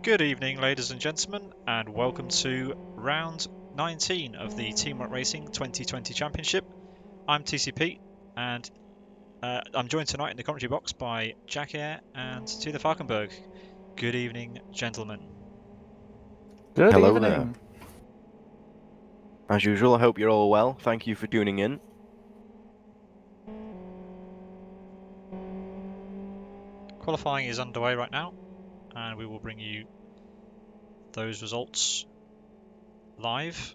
Good evening, ladies and gentlemen, and welcome to round 19 of the Teamwork Racing 2020 Championship. I'm TCP, and I'm joined tonight in the commentary box by Eyre and Thilo Falkenberg. Good evening, gentlemen. Good Hello evening. there. As usual, I hope you're all well. Thank you for tuning in. Qualifying is underway right now, and we will bring you those results live.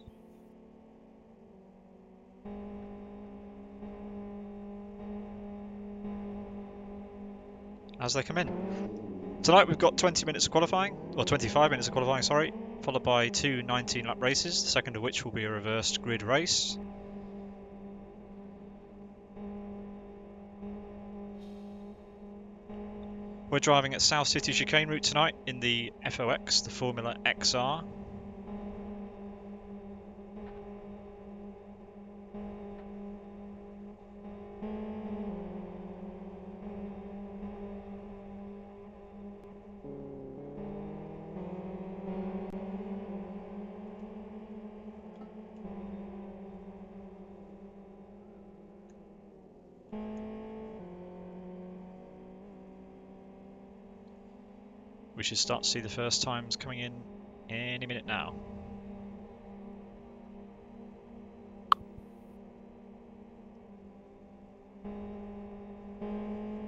As they come in. Tonight we've got 20 minutes of qualifying, or 25 minutes of qualifying, sorry, followed by two 19-lap races, the second of which will be a reversed grid race. We're driving at South City Chicane route tonight in the FOX, the Formula XR. We should start to see the first times coming in any minute now.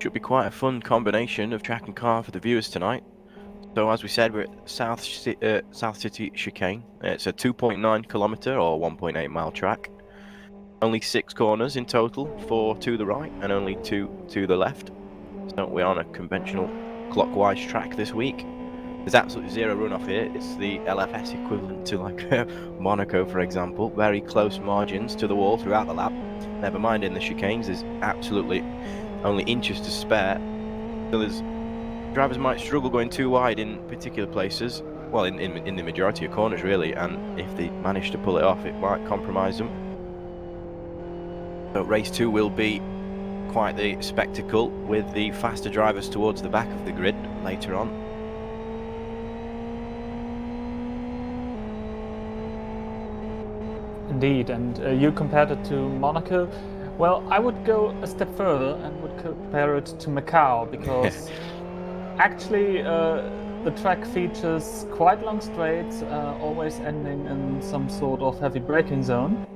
Should be quite a fun combination of track and car for the viewers tonight. So as we said, we're at South City Chicane. It's a 2.9 kilometre or 1.8 mile track. Only 6 corners in total, 4 to the right and only 2 to the left. So we're on a conventional clockwise track this week. There's absolutely zero runoff here. It's the LFS equivalent to like Monaco, for example. Very close margins to the wall throughout the lap. Never mind in the chicanes, there's absolutely only inches to spare. So drivers might struggle going too wide in particular places. Well, in the majority of corners really, and if they manage to pull it off, it might compromise them. So race 2 will be quite the spectacle with the faster drivers towards the back of the grid later on. Indeed, and you compared it to Monaco. Well, I would go a step further and would compare it to Macau, because actually the track features quite long straights, always ending in some sort of heavy braking zone.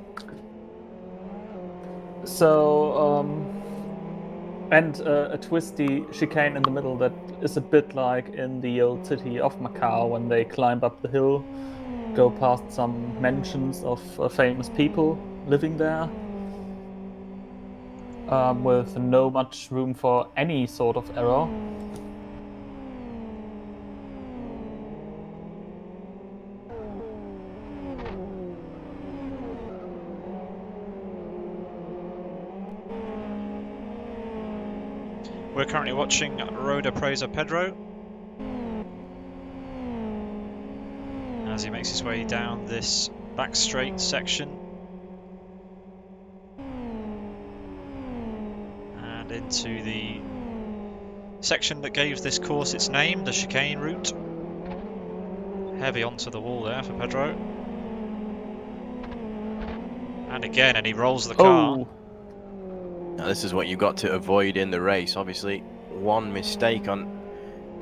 So, and a twisty chicane in the middle that is a bit like in the old city of Macau when they climb up the hill, go past some mansions of famous people living there, with no much room for any sort of error. We're currently watching Roda Presa Pedro as he makes his way down this back straight section and into the section that gave this course its name, the chicane route. Heavy onto the wall there for Pedro. And again, and he rolls the car. Oh, Now this is what you've got to avoid in the race. Obviously, one mistake on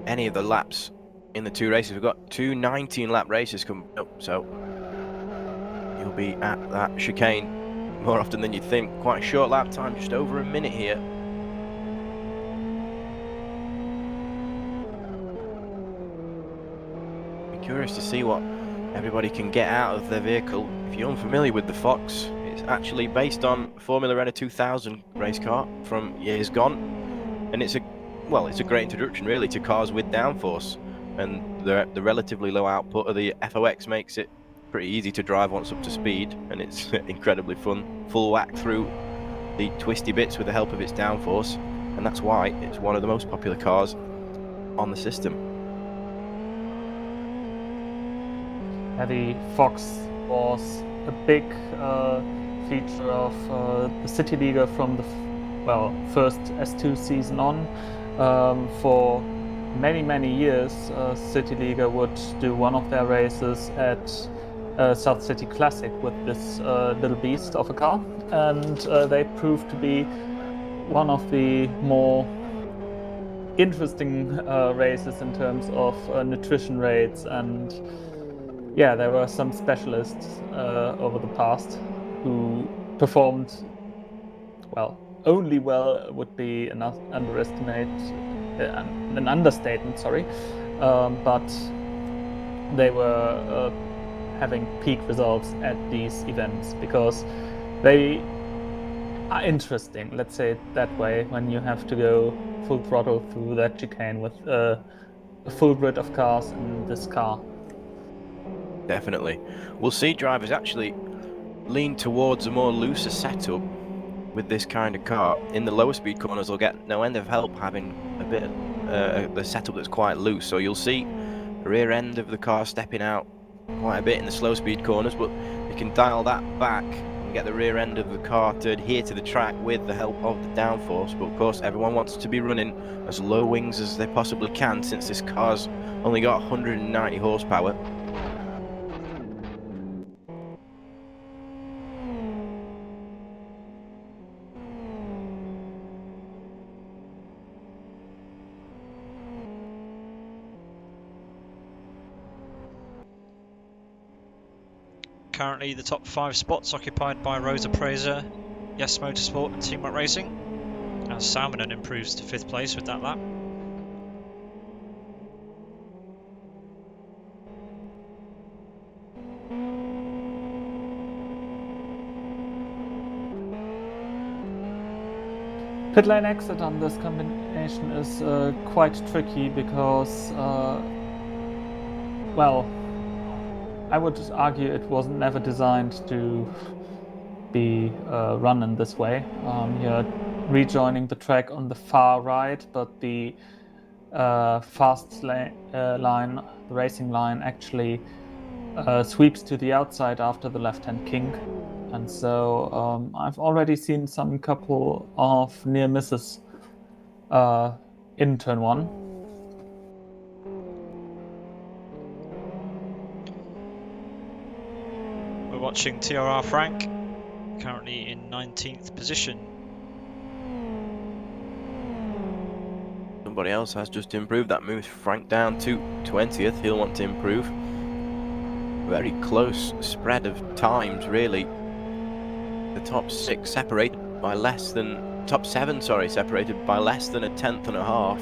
any of the laps in the 2 races. We've got 2 19-lap races coming up, so you'll be at that chicane more often than you'd think. Quite a short lap time, just over a minute here. Be curious to see what everybody can get out of their vehicle. If you're unfamiliar with the Fox, it's actually based on Formula Renault 2000 race car from years gone, and it's a great introduction really to cars with downforce, and the relatively low output of the FOX makes it pretty easy to drive once up to speed, and it's incredibly fun. Full whack through the twisty bits with the help of its downforce, and that's why it's one of the most popular cars on the system. the Fox was a big feature of the City Liga from the first S2 season on, for many years, City Liga would do one of their races at South City Classic with this little beast of a car, and they proved to be one of the more interesting races in terms of nutrition rates. And yeah, there were some specialists over the past who performed well. Only well would be an understatement, sorry, but they were having peak results at these events because they are interesting, let's say it that way, when you have to go full throttle through that chicane with a full grid of cars in this car. Definitely. We'll see drivers actually lean towards a more looser setup with this kind of car. In the lower speed corners, they'll get no end of help having a bit of the setup that's quite loose. So you'll see the rear end of the car stepping out quite a bit in the slow speed corners, but you can dial that back and get the rear end of the car to adhere to the track with the help of the downforce. But of course, everyone wants to be running as low wings as they possibly can, since this car's only got 190 horsepower. Currently the top 5 spots occupied by Rosa Preza, Yes Motorsport and Teamwork Racing, as Salmonen improves to 5th place with that lap. Pit lane exit on this combination is quite tricky because, well, I would argue it was never designed to be run in this way. You're rejoining the track on the far right, but the fast line, the racing line, actually sweeps to the outside after the left-hand kink. And so I've already seen some couple of near misses in turn 1. We're watching TRR Frank, currently in 19th position. Somebody else has just improved. That moves Frank down to 20th. He'll want to improve. Very close spread of times, really. The top 6 separated by less than... Top 7, sorry, separated by less than a tenth and a half.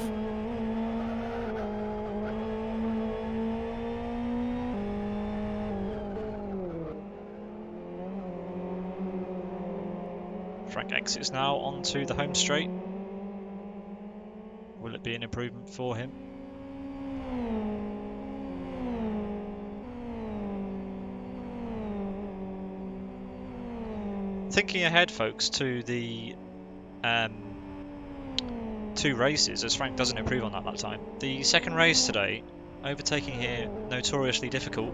Frank exits now onto the home straight. Will it be an improvement for him? Thinking ahead, folks, to the 2 races, as Frank doesn't improve on that lap time. The second race today, overtaking here notoriously difficult.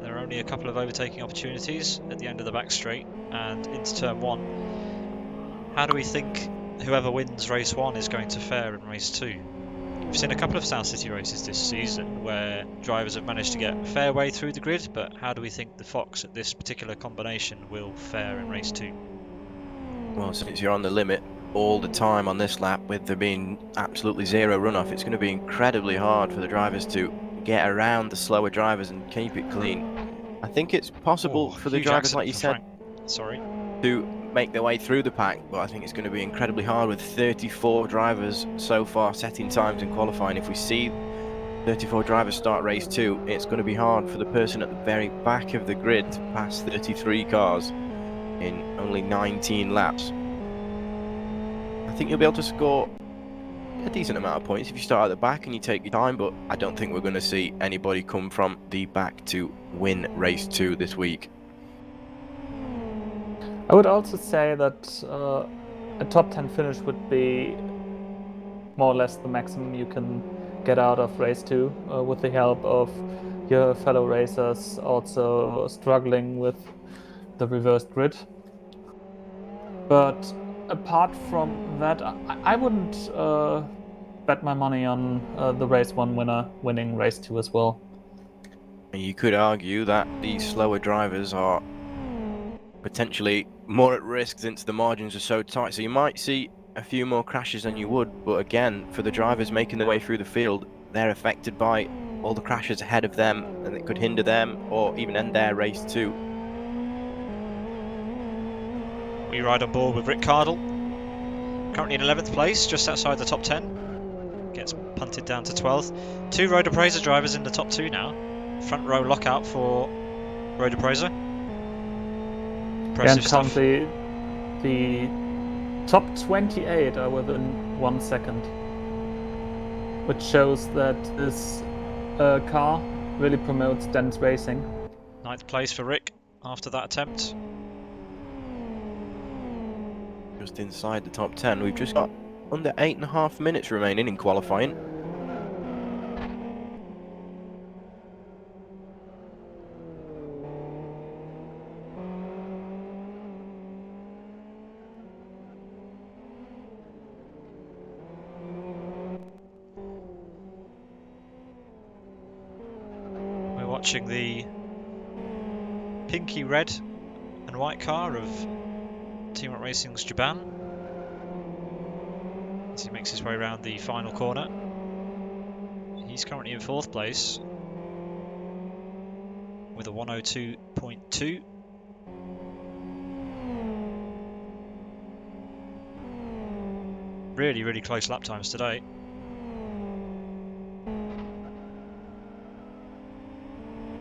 There are only a couple of overtaking opportunities at the end of the back straight and into turn 1. How do we think whoever wins race 1 is going to fare in race 2? We've seen a couple of South City races this season where drivers have managed to get a fair way through the grid, but how do we think the Fox at this particular combination will fare in race 2? Well, since you're on the limit all the time on this lap, with there being absolutely zero runoff, it's going to be incredibly hard for the drivers to get around the slower drivers and keep it clean. I think it's possible for the drivers, like you said, to make their way through the pack, but I think it's going to be incredibly hard with 34 drivers so far setting times in qualifying. If we see 34 drivers start race 2, it's going to be hard for the person at the very back of the grid to pass 33 cars in only 19 laps. I think you'll be able to score a decent amount of points if you start at the back and you take your time, but I don't think we're going to see anybody come from the back to win race 2 this week. I would also say that a top 10 finish would be more or less the maximum you can get out of race 2 with the help of your fellow racers also struggling with the reversed grid. But apart from that, I wouldn't bet my money on the race 1 winner winning race 2 as well. And you could argue that these slower drivers are potentially more at risk since the margins are so tight. So you might see a few more crashes than you would, but again, for the drivers making their way through the field, they're affected by all the crashes ahead of them, and it could hinder them or even end their race too. We ride on board with Rick Cardle, currently in 11th place, just outside the top 10. Gets punted down to 12th. 2 Road Appraiser drivers in the top 2 now. Front row lockout for Road Appraiser. Impressive And stuff. currently the top 28 are within 1 second, which shows that this car really promotes dense racing. 9th place for Rick after that attempt. Just inside the top 10, we've just got under 8.5 minutes remaining in qualifying. We're watching the pinky red and white car of Team Rock Racing's Chicane as he makes his way around the final corner. He's currently in 4th place with a 102.2. Really, really close lap times today.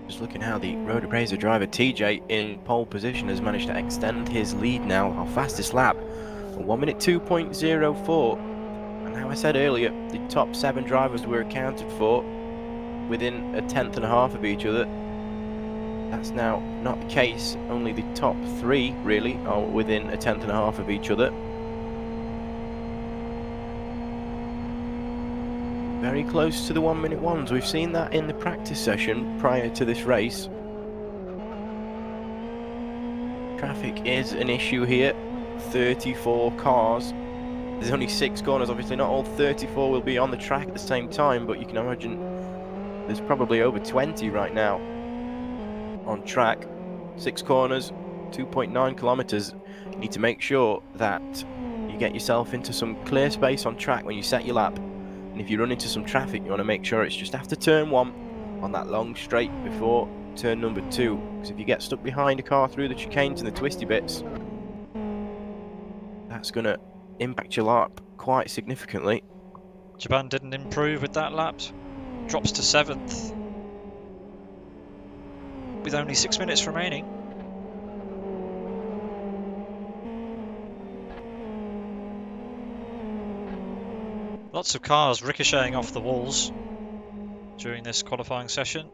Just looking how the Road Appraiser driver TJ in pole position has managed to extend his lead now. Our fastest lap, 1 minute 2.04. And how I said earlier, the top 7 drivers were accounted for within a 10th and a half of each other. That's now not the case. Only the top 3 really are within a 10th and a half of each other. Very close to the 1 minute ones. We've seen that in the practice session prior to this race. Traffic is an issue here. 34 cars. There's only 6 corners. Obviously not all 34 will be on the track at the same time, but you can imagine there's probably over 20 right now on track. 6 corners, 2.9 kilometers. You need to make sure that you get yourself into some clear space on track when you set your lap. And if you run into some traffic, you want to make sure it's just after turn 1 on that long straight before turn number 2. Because if you get stuck behind a car through the chicanes and the twisty bits, that's going to impact your lap quite significantly. Chicane didn't improve with that lap. Drops to 7th with only 6 minutes remaining. Lots of cars ricocheting off the walls during this qualifying session.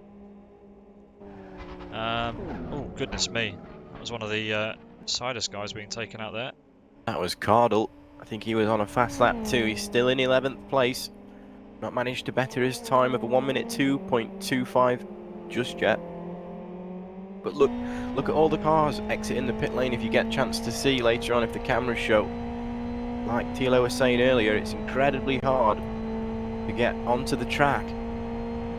Oh, goodness me. That was one of the Sidus guys being taken out there. That was Cardle. I think he was on a fast lap too. He's still in 11th place. Not managed to better his time of a 1 minute 2.25 just yet. But look at all the cars exiting the pit lane if you get a chance to see later on if the cameras show. Like Thilo was saying earlier, it's incredibly hard to get onto the track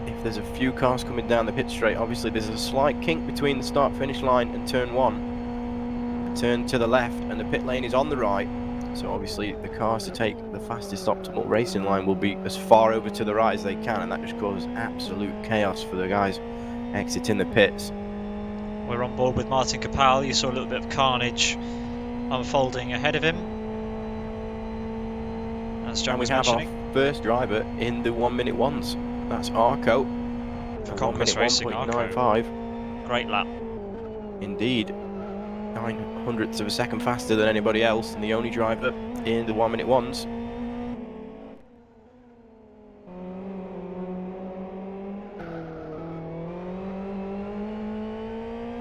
if there's a few cars coming down the pit straight. Obviously there's a slight kink between the start-finish line and turn 1. Turn to the left and the pit lane is on the right. So obviously the cars to take the fastest optimal racing line will be as far over to the right as they can, and that just causes absolute chaos for the guys exiting the pits. We're on board with Martin Capel. You saw a little bit of carnage unfolding ahead of him. As John was mentioning. Our first driver in the 1 minute ones. That's Arco. For Conquest Racing, Arco. Great lap. Indeed. 900ths of a second faster than anybody else, and the only driver in the 1 minute ones.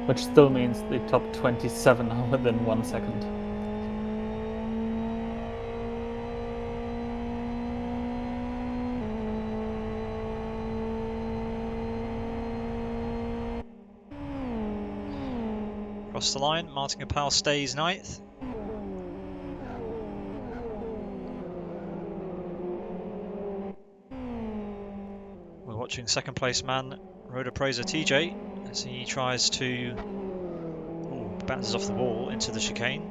Which still means the top 27 are within 1 second. Across the line, Martin Capel stays 9th. watching second place man road appraiser TJ as he tries to bounces off the wall into the chicane.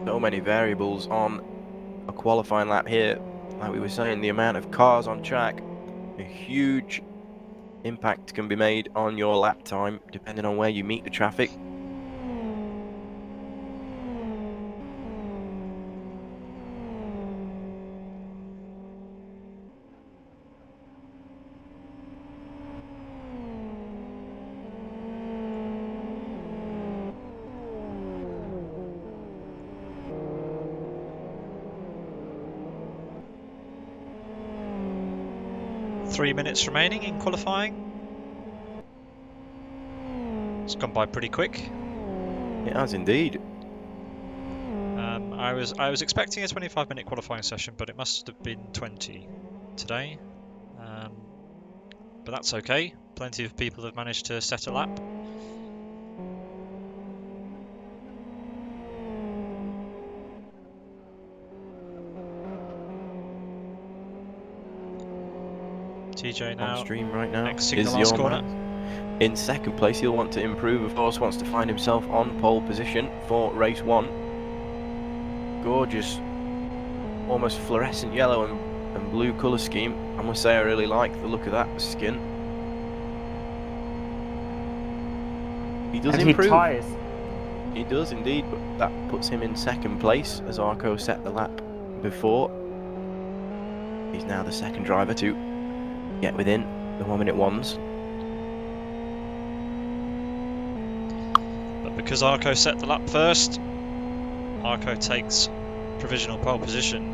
So many variables on a qualifying lap here. Like we were saying, the amount of cars on track, a huge impact can be made on your lap time depending on where you meet the traffic. Three minutes remaining in qualifying. It's gone by pretty quick. It has indeed. I was expecting a 25-minute qualifying session, but it must have been 20 today. But that's okay. Plenty of people have managed to set a lap. TJ now On stream right now exiting is the last your corner. man. In second place, he'll want to improve, of course, wants to find himself on pole position for race 1. Gorgeous, almost fluorescent yellow and blue colour scheme. I must say I really like the look of that skin. He does And improve. he ties. He does indeed, but that puts him in second place as Arco set the lap before. He's now the second driver to get within the 1 minute ones. But because Arco set the lap first, Arco takes provisional pole position.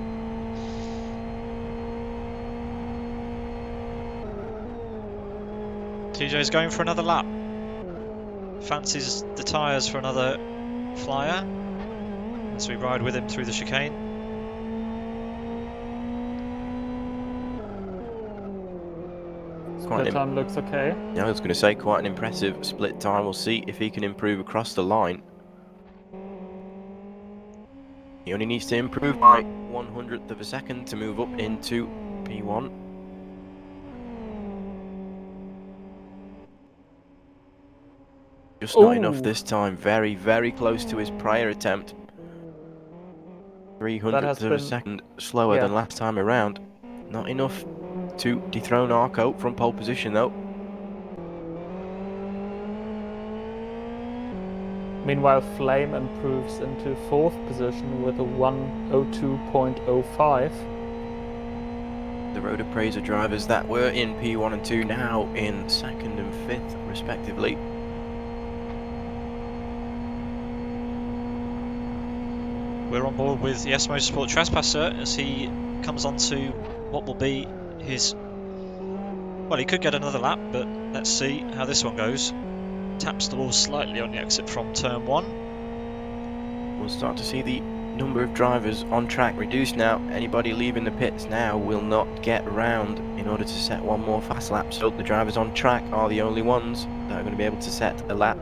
TJ's going for another lap. Fancies the tyres for another flyer as we ride with him through the chicane. Split time looks okay. Yeah, I was going to say quite an impressive split time. We'll see if he can improve across the line. He only needs to improve by 1/100th of a second to move up into P1. Just not enough this time. Very, very close to his prior attempt. 300th of a second slower than last time around. Not enough to dethrone Arco from pole position though. Meanwhile, Flame improves into 4th position with a 1:02.05. The road appraiser drivers that were in P1 and 2 now in 2nd and 5th respectively. We're on board with Yes Motorsport Trespasser as he comes on to what will be his... Well, he could get another lap, but let's see how this one goes. Taps the wall slightly on the exit from turn 1. We'll start to see the number of drivers on track reduced now. Anybody leaving the pits now will not get around in order to set one more fast lap. So the drivers on track are the only ones that are going to be able to set a lap.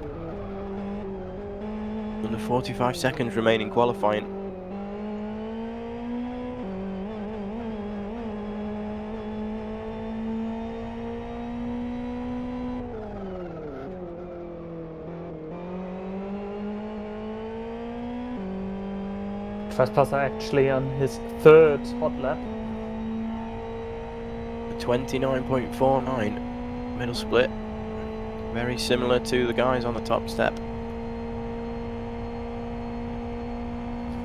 Under 45 seconds remaining qualifying. Trespasser actually on his 3rd hot lap. 29.49 middle split. Very similar to the guys on the top step.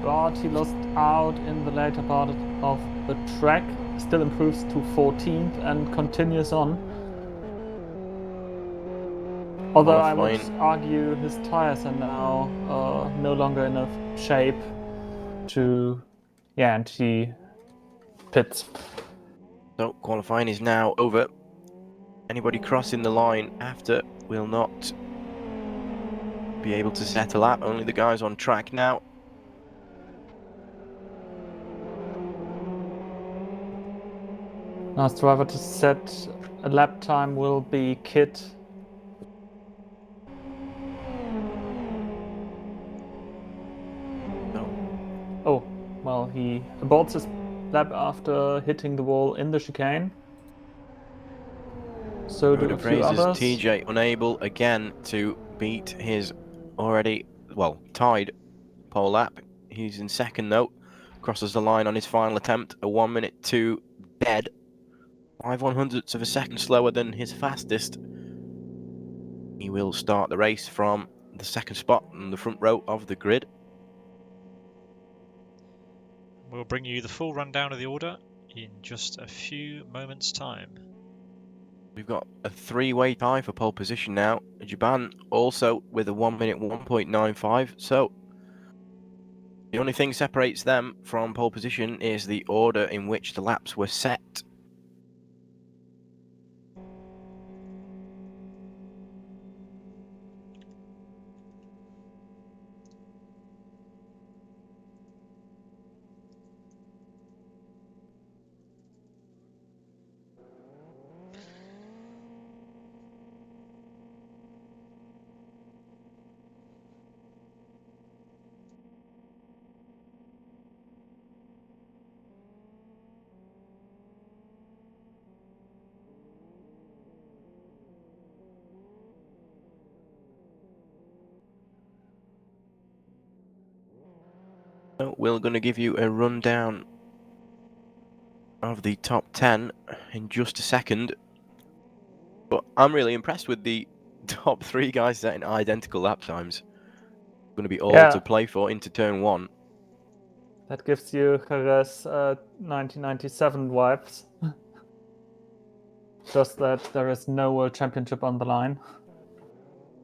But he lost out in the later part of the track. Still improves to 14th and continues on. Although I would argue his tires are now no longer enough shape to, and he pits. So qualifying is now over. Anybody crossing the line after will not be able to set a lap. Only the guys on track now. Last driver to set a lap time will be Kit. Oh, well, he aborts his lap after hitting the wall in the chicane. So do Road a few appraisers, others. TJ unable again to beat his already, well, tied pole lap. He's in second though. Crosses the line on his final attempt. A 1 minute 2 dead. 5/100ths of a second slower than his fastest. He will start the race from the second spot on the front row of the grid. We'll bring you the full rundown of the order in just a few moments' time. We've got a three-way tie for pole position now. Japan also with a 1 minute 1.95. So the only thing separates them from pole position is the order in which the laps were set. So we're going to give you a rundown of the top 10 in just a second. But I'm really impressed with the top 3 guys setting identical lap times. Going to be all to play for into turn 1. That gives you Jerez 1997 vibes. Just that there is no World Championship on the line.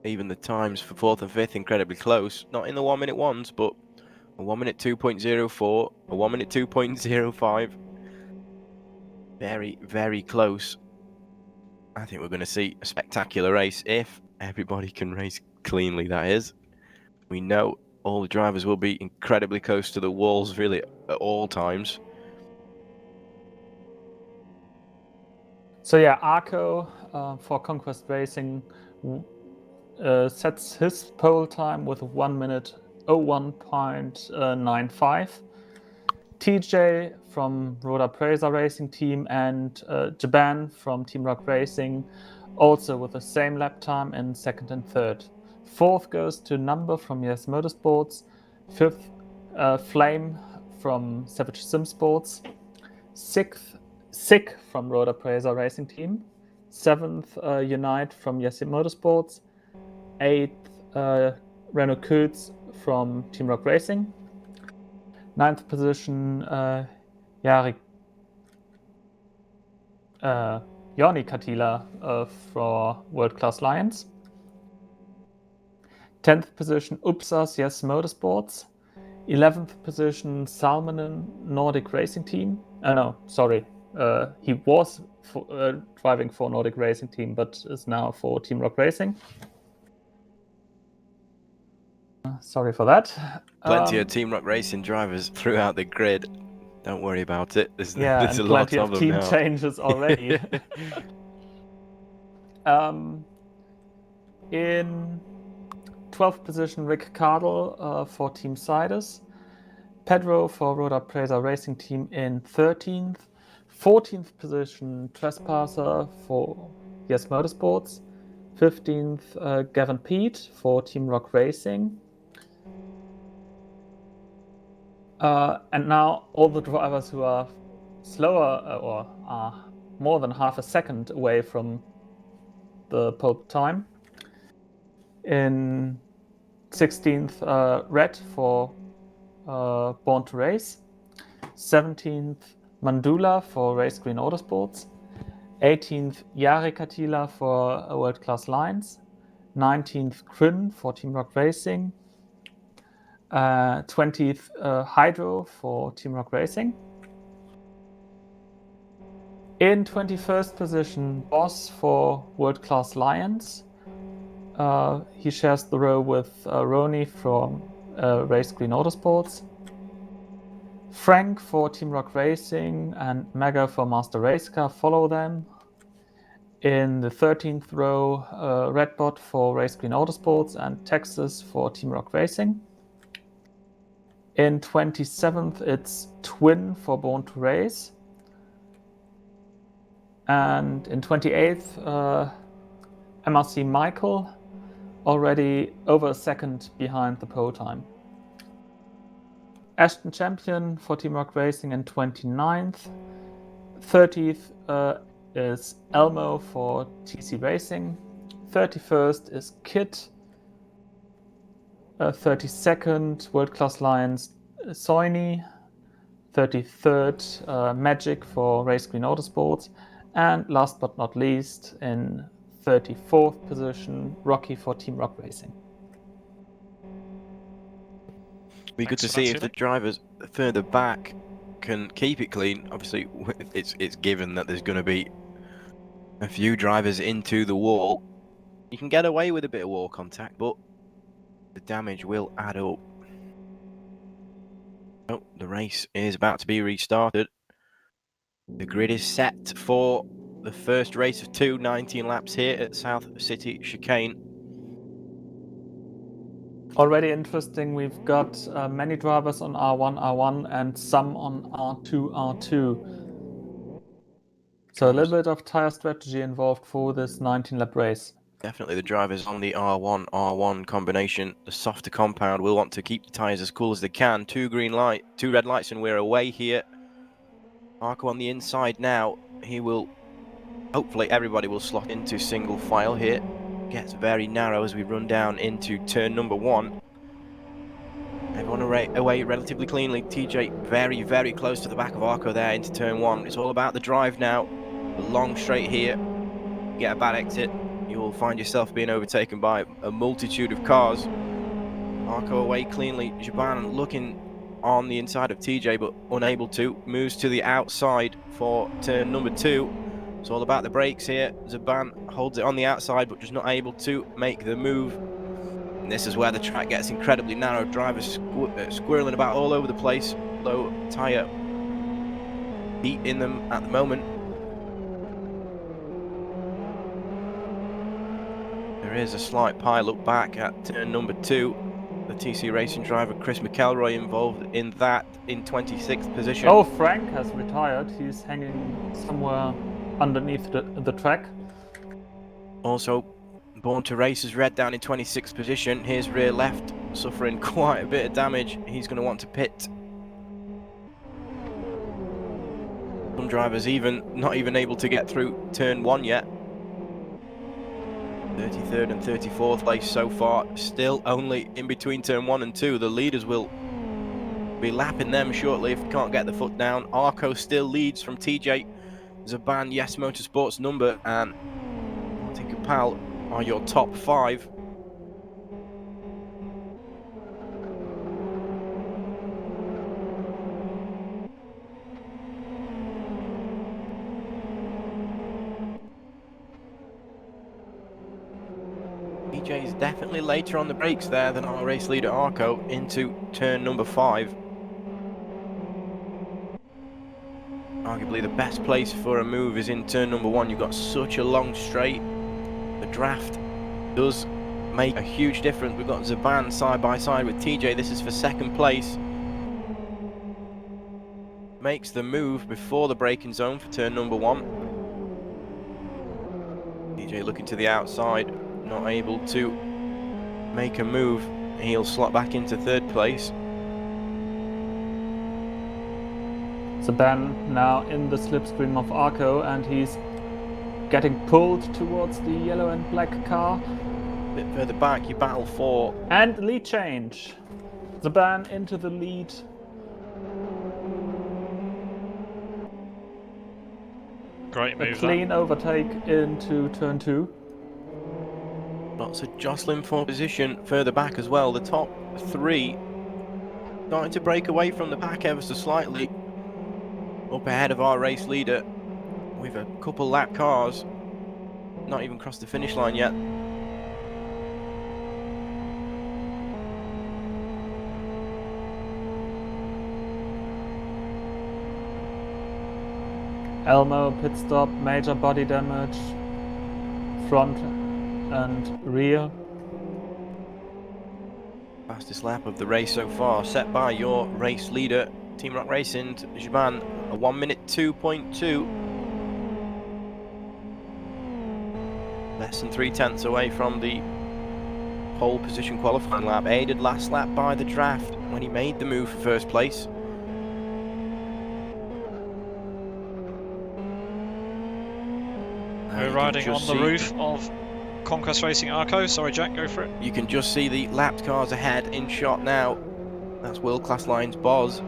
Even the times for 4th and 5th incredibly close. Not in the 1 minute ones, but a 1 minute 2.04, a 1 minute 2.05. Very, very close. I think we're going to see a spectacular race if everybody can race cleanly, that is. We know all the drivers will be incredibly close to the walls really at all times. So yeah, Arco for Conquest Racing sets his pole time with 1 minute 01.95. TJ from Roda Preza Racing Team and Japan from Team Rock Racing also with the same lap time in second and third. Fourth goes to Number from Yes Motorsports. Fifth, Flame from Savage Sim Sports. Sixth, Sick from Roda Preza Racing Team. Seventh, Unite from Yes Motorsports. Eighth, Renault Koots from Team Rock Racing. Ninth position, Joni Katila for World Class Lions. 10th position, Upsas Yes Motorsports. 11th position, Salmonen Nordic Racing Team. He was driving for Nordic Racing Team, but is now for Team Rock Racing. Sorry for that. Plenty of Team Rock Racing drivers throughout the grid. Don't worry about it. There's a lot plenty of them team now. changes already. In 12th position, Rick Cardle for Team Sidus. Pedro for Roda Preza Racing Team in 13th. 14th position, Trespasser for Yes Motorsports. 15th, Gavin Pete for Team Rock Racing. And now all the drivers who are slower or are more than half a second away from the pole time. In 16th, Red for Born to Race. 17th, Mandula for Race Green Autosports. 18th, Jari Katila for World Class Lions. 19th, Kryn for Team Rock Racing. 20th, Hydro for Team Rock Racing. In 21st position, Boss for World Class Lions. He shares the row with Roni from Race Green Autosports. Frank for Team Rock Racing and Mega for Master Race Car follow them. In the 13th row, Redbot for Race Green Autosports and Texas for Team Rock Racing. In 27th, it's Twin for Born to Race. And in 28th, MRC Michael, already over a second behind the pole time. Ashton Champion for Teamwork Racing in 29th. 30th is Elmo for TC Racing. 31st is Kit. 32nd, World Class Lions Soini. 33rd, Magic for Race Green Autosports. And last but not least, in 34th position, Rocky for Team Rock Racing. Be good to see if the drivers further back can keep it clean. Obviously, it's given that there's going to be a few drivers into the wall. You can get away with a bit of wall contact, but the damage will add up. Oh, the race is about to be restarted. The grid is set for the first race of 19 laps here at South City Chicane. Already interesting, we've got many drivers on R1 and some on R2 R2. So a little bit of tire strategy involved for this 19-lap race. Definitely the drivers on the R1 combination, the softer compound, will want to keep the tyres as cool as they can. Two red lights, and we're away here. Arco on the inside now. He will, hopefully everybody will slot into single file here. Gets very narrow as we run down into turn number 1. Everyone away relatively cleanly. TJ very, very close to the back of Arco there into turn 1. It's all about the drive now. A long straight here. Get a bad exit, you will find yourself being overtaken by a multitude of cars. Arco away cleanly. Jaban looking on the inside of TJ, but unable to. Moves to the outside for turn number 2. It's all about the brakes here. Zaban holds it on the outside, but just not able to make the move. And this is where the track gets incredibly narrow. Drivers squirreling about all over the place. Low tyre heat in them at the moment. There is a slight pile-up back at turn number 2. The TC Racing driver Chris McElroy involved in that in 26th position. Oh, Frank has retired. He's hanging somewhere underneath the track. Also, Born to Race is red down in 26th position. Here's rear left, suffering quite a bit of damage. He's going to want to pit. Some drivers not even able to get through turn 1 yet. 33rd and 34th place so far, still only in between turn 1 and 2. The leaders will be lapping them shortly if they can't get the foot down. Arco still leads from TJ, Zaban, Yes Motorsports number, and Martin Kapal are your top 5. TJ is definitely later on the brakes there than our race leader Arco into turn number 5. Arguably the best place for a move is in turn number 1. You've got such a long straight. The draft does make a huge difference. We've got Zaban side by side with TJ. This is for second place. Makes the move before the braking zone for turn number 1. TJ looking to the outside. Not able to make a move. He'll slot back into third place. Zaban now in the slipstream of Arco, and he's getting pulled towards the yellow and black car. A bit further back, you battle for. And lead change. Zaban into the lead. Great move. A clean overtake into turn 2. Lots of jostling for position further back as well. The top 3 starting to break away from the pack ever so slightly. Up ahead of our race leader with a couple lap cars. Not even crossed the finish line yet. Elmo pit stop, major body damage, front and rear. Fastest lap of the race so far, set by your race leader, Team Rock Racing, Chicane, a 1 minute 2.2. Less than 3/10 away from the pole position qualifying lap, aided last lap by the draft when he made the move for first place. We're riding on the roof of Conquest Racing Arco. Sorry, Jack, go for it. You can just see the lapped cars ahead in shot now. That's World Class Lines Boz.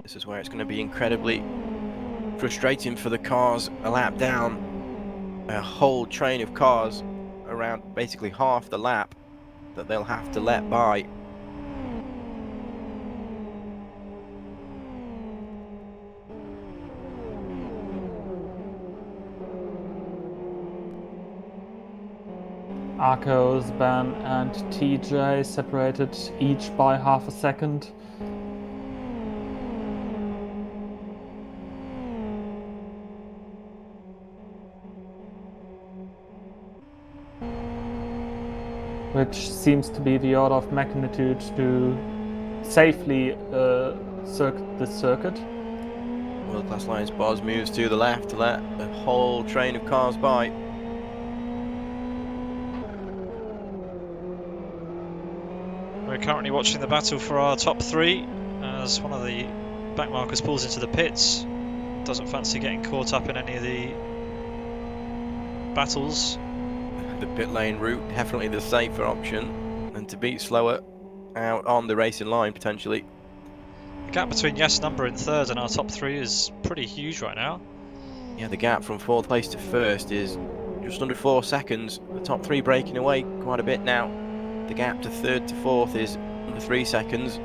This is where it's going to be incredibly frustrating for the cars a lap down. A whole train of cars around basically half the lap that they'll have to let by. Arco, Zban and TJ separated each by half a second. Which seems to be the order of magnitude to safely circuit this circuit. World Class Lines Boz moves to the left to let a whole train of cars by. We're currently watching the battle for our top three as one of the backmarkers pulls into the pits. Doesn't fancy getting caught up in any of the battles. The pit lane route, definitely the safer option than to be slower out on the racing line potentially. The gap between Yes Number in third and our top three is pretty huge right now. Yeah, the gap from fourth place to first is just under 4 seconds. The top three breaking away quite a bit now. The gap to third to fourth is under 3 seconds.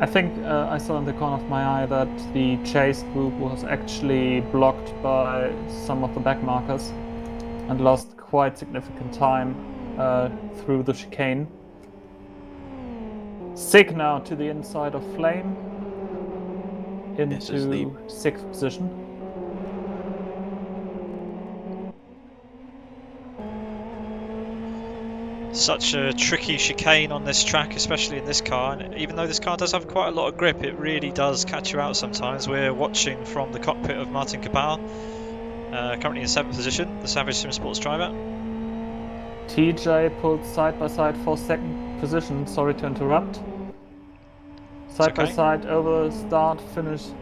I think I saw in the corner of my eye that the chase group was actually blocked by some of the back markers and lost quite significant time through the chicane. Sig now to the inside of Flame into 6th position. Such a tricky chicane on this track, especially in this car, and even though this car does have quite a lot of grip, it really does catch you out sometimes. We're watching from the cockpit of Martin Cabal, currently in 7th position, the Savage Sim Sports driver. TJ pulled side by side for 2nd position, sorry to interrupt. Side by side over start finish.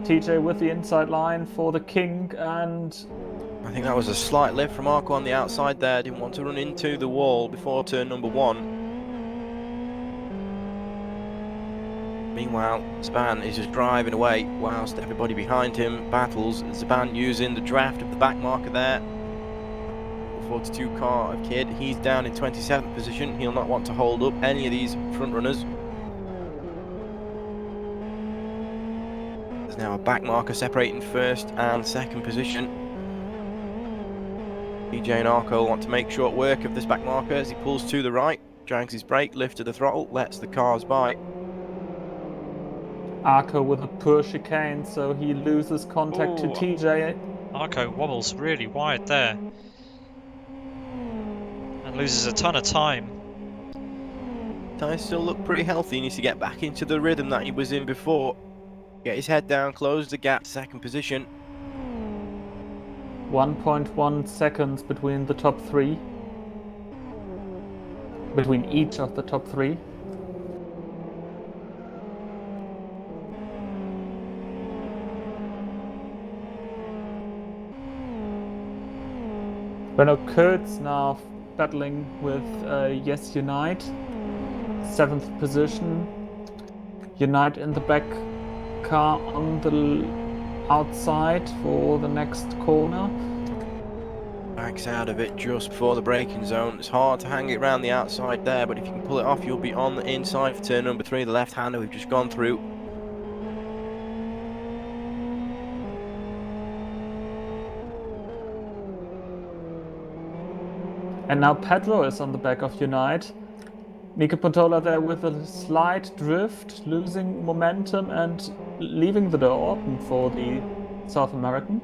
TJ with the inside line for the King, and I think that was a slight lift from Arco on the outside there. Didn't want to run into the wall before turn number 1. Meanwhile, Zban is just driving away whilst everybody behind him battles. Zban using the draft of the back marker there. 42 car of Kid. He's down in 27th position. He'll not want to hold up any of these front runners. There's now a back marker separating first and second position. TJ and Arco want to make short work of this back marker as he pulls to the right, drags his brake, lifts to the throttle, lets the cars by. Arco with a poor chicane, so he loses contact to TJ. Arco wobbles really wide there and loses a ton of time. Tyres still look pretty healthy. He needs to get back into the rhythm that he was in before. Get his head down, close the gap to second position. 1.1 seconds between the top three. Between each of the top three. Renault Kurtz now battling with Yes Unite. 7th position. Unite in the back car on the outside for the next corner. Backs out of it just before the braking zone. It's hard to hang it around the outside there, but if you can pull it off, you'll be on the inside for turn number 3, the left-hander we've just gone through. And now Pedro is on the back of Unite. Nico Pontola there with a slight drift, losing momentum and leaving the door open for the South American.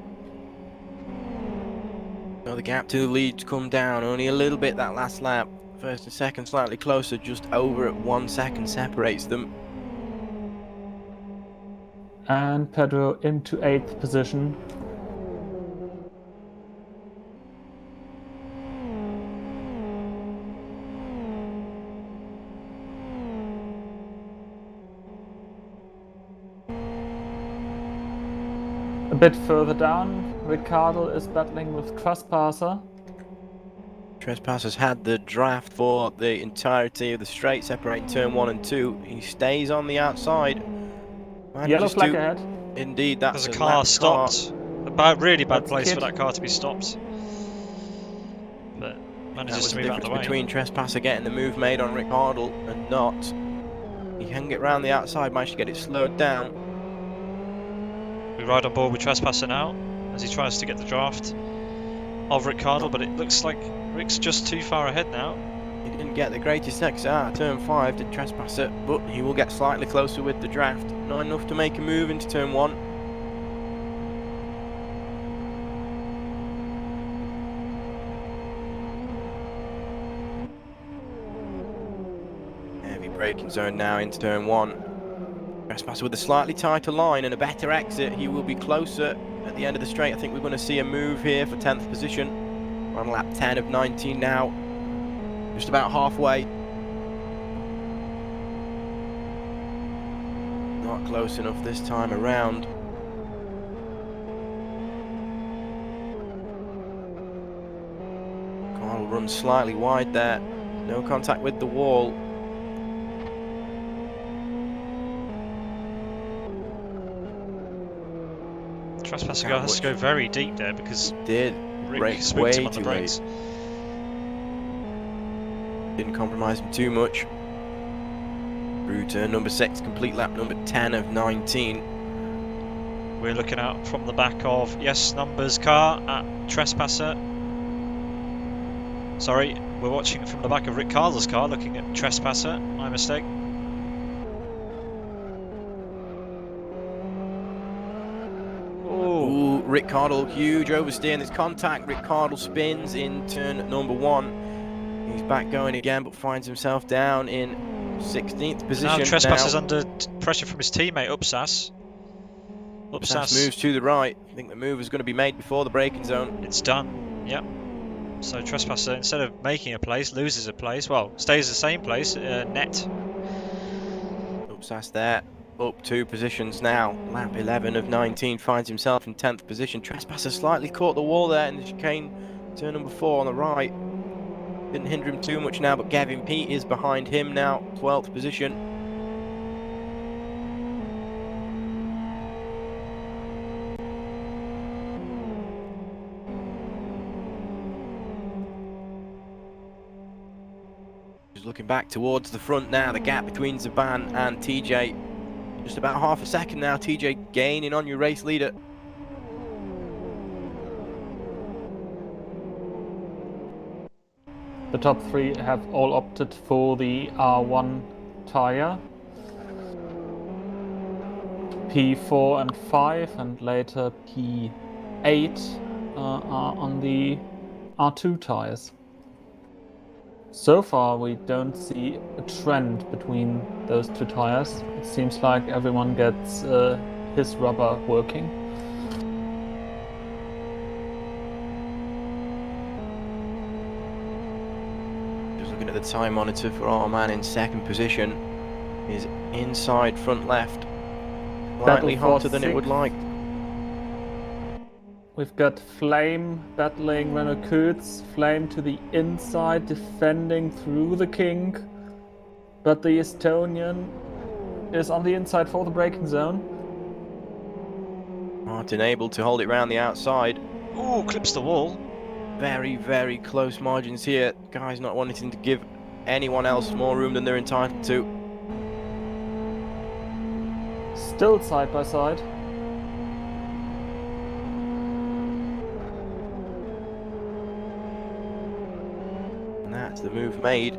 So the gap to the lead's come down only a little bit that last lap. First and second slightly closer, just over at 1 second separates them. And Pedro into 8th position. A bit further down, Ricardo is battling with Trespasser. Trespasser's had the draft for the entirety of the straight, separating turn 1 and 2. He stays on the outside. Yellow flag ahead. Indeed, that's There's a a car lap stopped. A really bad That's place Kid. for that car to be stopped. But That manages was to the move out of difference the way. between Trespasser getting the move made on Ricardo and not. He can get round the outside, managed to get it slowed down. We ride on board with Trespasser now as he tries to get the draft of Ricardo, but it looks like Rick's just too far ahead now. He didn't get the greatest exit out of turn 5, did Trespasser, but he will get slightly closer with the draft. Not enough to make a move into turn 1. Heavy braking zone now into turn 1. Trespasser with a slightly tighter line and a better exit. He will be closer at the end of the straight. I think we're going to see a move here for 10th position. We're on lap 10 of 19 now. Just about halfway. Not close enough this time around. Car will run slightly wide there. No contact with the wall. Trespasser Look how has to much go very deep there because did Rick brake spooked way him on the too brakes. late. Didn't compromise him too much. Through turn number 6, complete lap number 10 of 19. We're looking out from the back of Yes Numbers car at Trespasser. Sorry, we're watching from the back of Ricardo's car looking at Trespasser. My mistake. Ooh, Ricardo, huge oversteer in this contact. Ricardo spins in turn number 1. He's back going again, but finds himself down in 16th position. Now Trespasser's under pressure from his teammate Upsas. Upsas moves to the right. I think the move is going to be made before the braking zone. It's done. Yep. So Trespasser, instead of making a place, loses a place. Well, stays the same place, net. Upsas there, up 2 positions now. Lap 11 of 19 finds himself in 10th position. Trespasser slightly caught the wall there in the chicane, turn number 4 on the right. Didn't hinder him too much now, but Gavin Pete is behind him now, 12th position. Just looking back towards the front now, the gap between Zaban and TJ. Just about half a second now, TJ gaining on your race leader. The top 3 have all opted for the R1 tire. P4 and 5 and later P8 are on the R2 tires. So far we don't see a trend between those 2 tires. It seems like everyone gets his rubber working. Looking at the time monitor for our man in 2nd position, is inside front left, slightly hotter than it would like. We've got Flame battling Renault Kurtz, Flame to the inside defending through the kink, but the Estonian is on the inside for the braking zone. Martin able to hold it round the outside. Ooh, clips the wall. Very, very close margins here. Guys not wanting to give anyone else more room than they're entitled to. Still side by side. And that's the move made.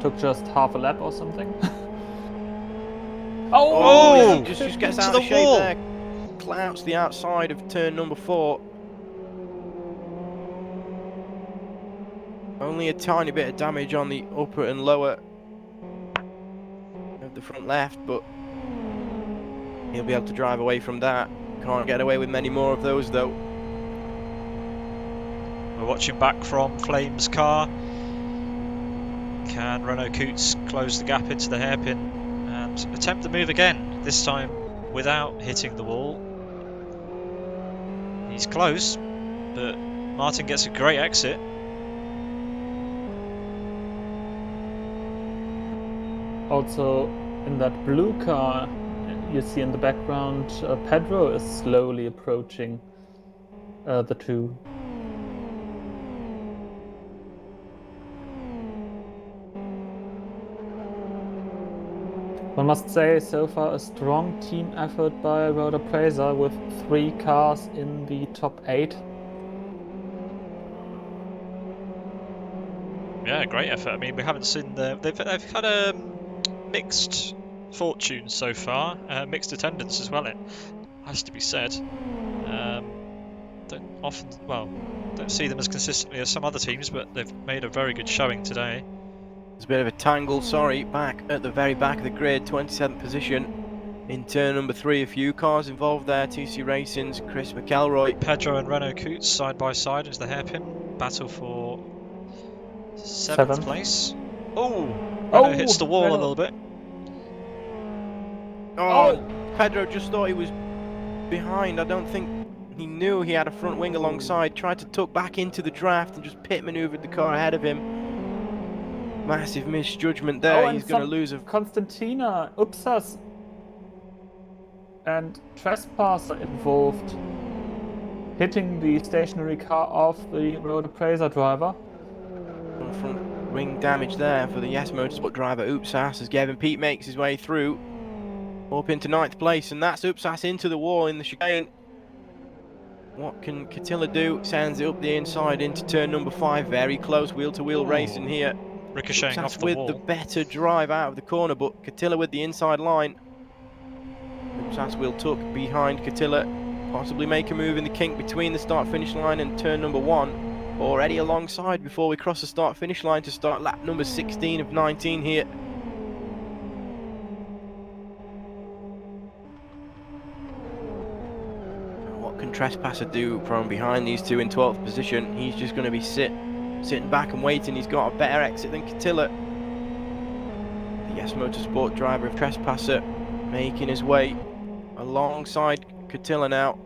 Took just half a lap or something. Oh, Oh! he just gets into out the of shape wall. there. clouts the outside of turn number 4. Only a tiny bit of damage on the upper and lower of the front left, but he'll be able to drive away from that. Can't get away with many more of those though. We're watching back from Flame's car. Can Renault Coots close the gap into the hairpin and attempt the move again, this time without hitting the wall? He's close, but Martin gets a great exit. Also, in that blue car you see in the background, Pedro is slowly approaching the two. One must say, so far a strong team effort by Road Appraiser with 3 cars in the top 8. Yeah, great effort. I mean, we haven't seen they've had a mixed fortune so far, mixed attendance as well. It has to be said. Don't see them as consistently as some other teams, but they've made a very good showing today. There's a bit of a tangle, back at the very back of the grid, 27th position in turn number 3. A few cars involved there. TC Racing's Chris McElroy. Pedro and Renault Coots side by side into the hairpin. Battle for 7th place. Oh! Renault hits the wall a little bit. Oh! Pedro just thought he was behind. I don't think he knew he had a front wing alongside. Tried to tuck back into the draft and just pit maneuvered the car ahead of him. Massive misjudgment there. He's going to lose a... Constantina, Upsas and Trespasser involved, hitting the stationary car of the Road Appraiser driver. Front wing damage there for the Yes Motorsport driver Upsas as Gavin Pete makes his way through up into 9th place, and that's Upsas into the wall in the chicane. What can Catilla do? Sends it up the inside into turn number 5. Very close wheel-to-wheel racing here. Ricocheting Upsas off the with wall. the better drive out of the corner, but Catilla with the inside line. Upsas will tuck behind Catilla, possibly make a move in the kink between the start-finish line and turn number 1. Already alongside before we cross the start-finish line to start lap number 16 of 19 here. What can Trespasser do from behind these two in 12th position? He's just going to be sitting back and waiting. He's got a better exit than Catilla. The Yes Motorsport driver of Trespasser making his way alongside Catilla now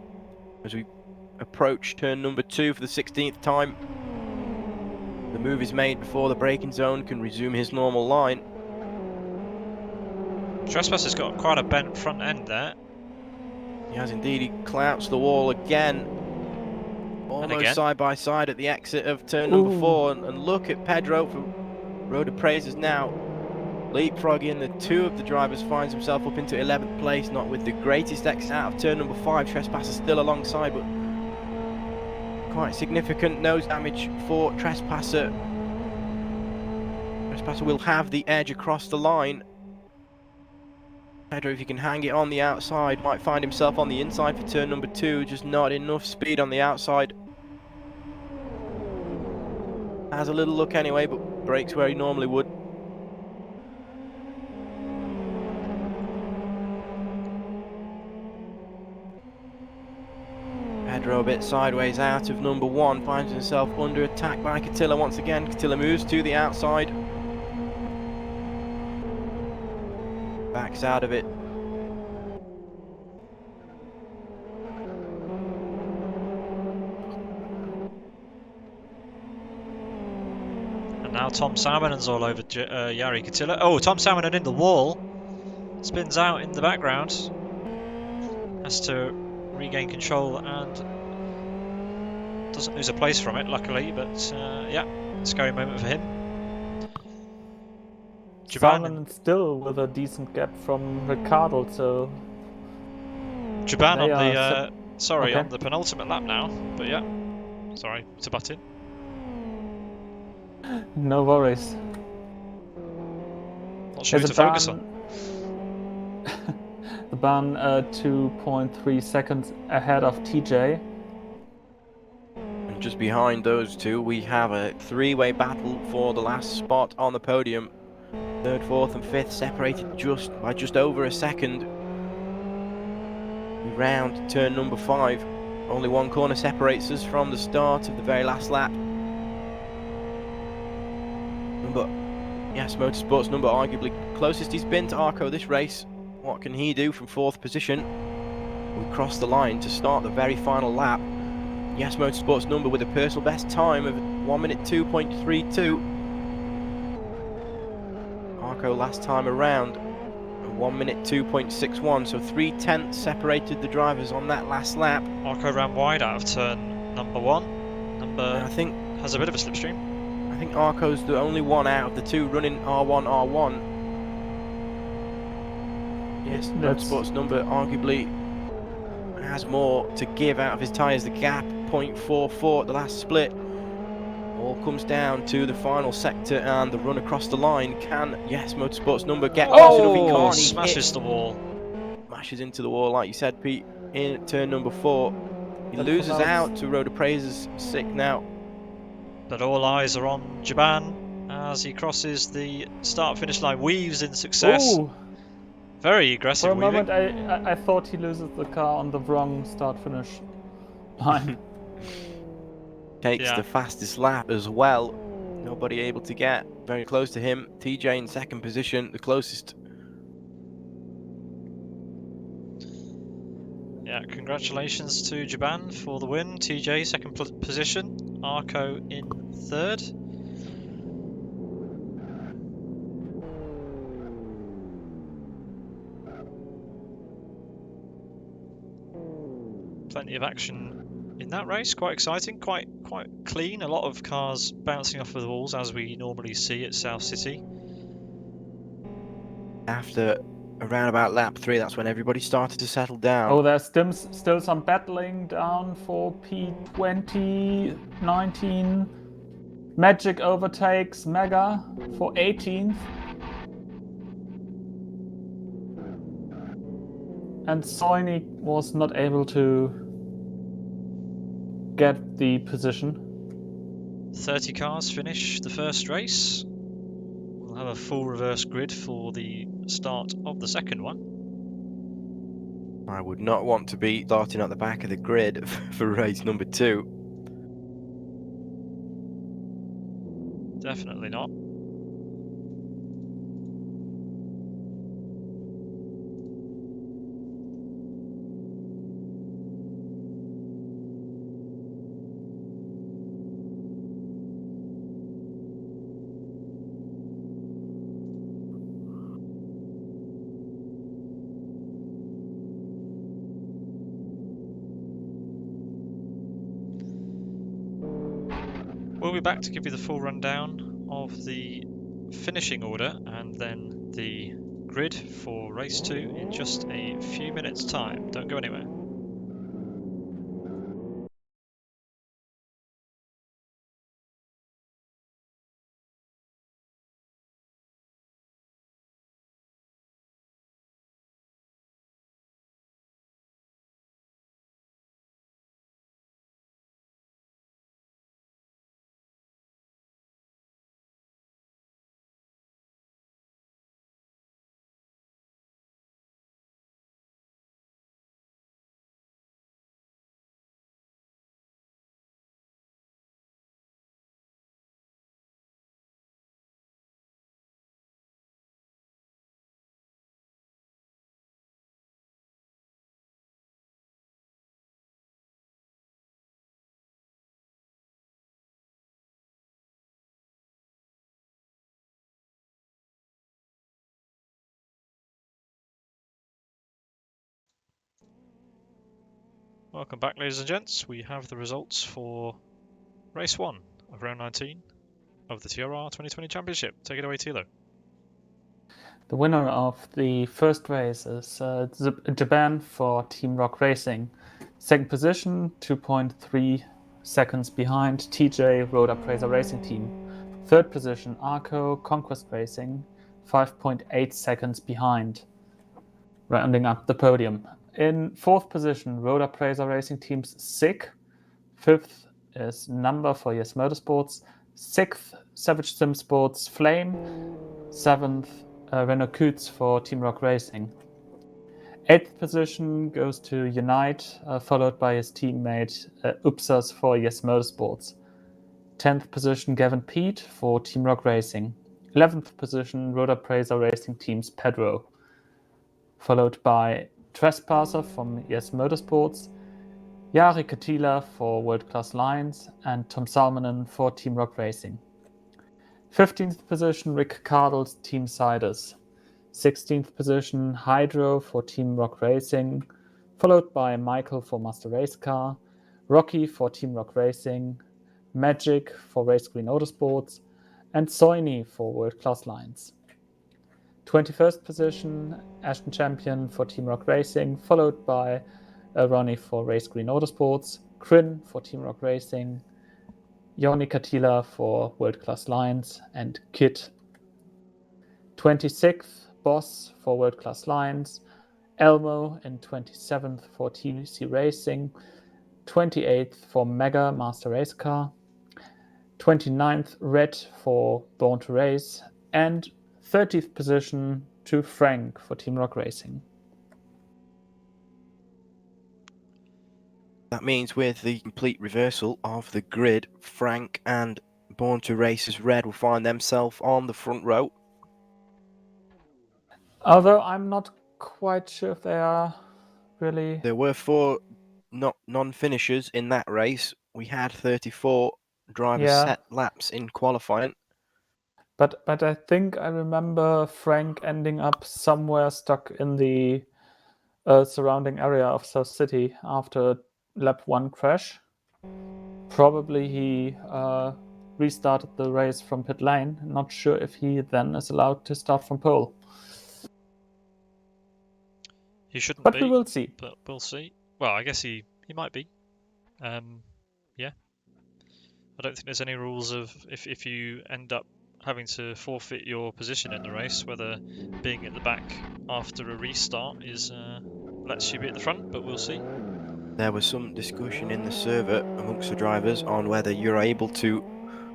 as we approach turn number 2 for the 16th time. The move is made before the braking zone can resume his normal line. Trespasser's got quite a bent front end there. He has indeed. He clouts the wall again. Almost side by side at the exit of turn number 4. And look at Pedro for Road Appraisers now. Leapfrogging the 2 of the drivers, finds himself up into 11th place. Not with the greatest exit out of turn number 5. Trespasser still alongside, but quite significant nose damage for Trespasser. Trespasser will have the edge across the line. Pedro, if he can hang it on the outside, might find himself on the inside for turn number 2. Just not enough speed on the outside. Has a little look anyway, but brakes where he normally would. Pedro a bit sideways out of number 1, finds himself under attack by Catilla once again. Catilla moves to the outside. Backs out of it. And now Tom Salmonen's all over Jari Catilla. Oh, Tom Salmonen in the wall. Spins out in the background. Has to regain control and doesn't lose a place from it, luckily. But yeah, scary moment for him. Salmon still with a decent gap from Ricciardo, so Jaban on the on the penultimate lap now, but yeah, sorry to butt in. No worries. Not sure who to focus on. Esteban 2.3 seconds ahead of TJ. And just behind those two, we have a three-way battle for the last spot on the podium. Third, fourth, and fifth separated by just over a second. Round turn number 5. Only one corner separates us from the start of the very last lap. But yes, Motorsports number arguably closest he's been to Arco this race. What can he do from 4th position? We cross the line to start the very final lap. Yes, Motorsports number with a personal best time of 1 minute 2.32. Arco last time around 1 minute 2.61, so 3/10 separated the drivers on that last lap. Arco ran wide out of turn number 1. I think Has a bit of a slipstream. I think Arco's the only one out of the two running R1. Yes, Motorsports number arguably has more to give out of his tyres. The gap 0.44 at the last split. All comes down to the final sector and the run across the line. Can Motorsports number get close enough? He can't. He Smashes the wall. Smashes into the wall, like you said, Pete, in turn number 4. He loses out to Road Appraiser's sick now. But all eyes are on Chicane as he crosses the start-finish line, weaves in success. Ooh. Very aggressive For a weaving. moment, I thought he loses the car on the wrong start-finish line. Takes the fastest lap as well. Nobody able to get very close to him. TJ in 2nd position, the closest. Yeah, congratulations to Chicane for the win. TJ 2nd position, Arco in 3rd. Plenty of action in that race, quite exciting, quite clean. A lot of cars bouncing off of the walls as we normally see at South City. After around about lap 3, that's when everybody started to settle down. Oh, there's still some battling down for P20, 19. Magic overtakes Mega for 18th. And Soini was not able to get the position. 30 cars finish the first race. We'll have a full reverse grid for the start of the second one. I would not want to be starting at the back of the grid for race number 2. Definitely not. We'll be back to give you the full rundown of the finishing order and then the grid for race 2 in just a few minutes' time. Don't go anywhere. Welcome back, ladies and gents. We have the results for race 1 of round 19 of the TRR 2020 Championship. Take it away, Thilo. The winner of the first race is Chicane for Team Rock Racing. 2nd position, 2.3 seconds behind TJ Road Appraiser Racing Team. 3rd position, Arco Conquest Racing, 5.8 seconds behind. rounding up the podium. In 4th position, Roda Praiser Racing Team's SIG. 5th is Number for Yes Motorsports. 6th, Savage Sim Sports Flame. 7th, Renault Kutz for Team Rock Racing. 8th position goes to Unite, followed by his teammate Upsas for Yes Motorsports. 10th position, Gavin Pete for Team Rock Racing. 11th position, Roda Praiser Racing Team's Pedro, followed by Trespasser from Yes Motorsports, Jari Katila for World Class Lines, and Tom Salmonen for Team Rock Racing. 15th position, Rick Cardle's Team Siders. 16th position, Hydro for Team Rock Racing, followed by Michael for Master Race Car, Rocky for Team Rock Racing, Magic for Race Green Autosports, and Soini for World Class Lines. 21st position, Ashton Champion for Team Rock Racing, followed by Ronnie for Race Green Autosports, Kryn for Team Rock Racing, Joni Katila for World Class Lines, and Kit. 26th, Boss for World Class Lines, Elmo in 27th for TC Racing, 28th for Mega Master Race Car, 29th, Red for Born to Race, and 30th position to Frank for Team Rock Racing. That means with the complete reversal of the grid, Frank and Born to Race's Red will find themselves on the front row. Although I'm not quite sure if they are really... There were 4 non-finishers in that race. We had 34 drivers set laps in qualifying. But I think I remember Frank ending up somewhere stuck in the surrounding area of South City after lap 1 crash. Probably he restarted the race from pit lane. Not sure if he then is allowed to start from pole. He shouldn't but be. But we will see. But we'll see. Well, I guess he might be. Yeah. I don't think there's any rules of if you end up having to forfeit your position in the race, whether being at the back after a restart is lets you be at the front, but we'll see. There was some discussion in the server amongst the drivers on whether you're able to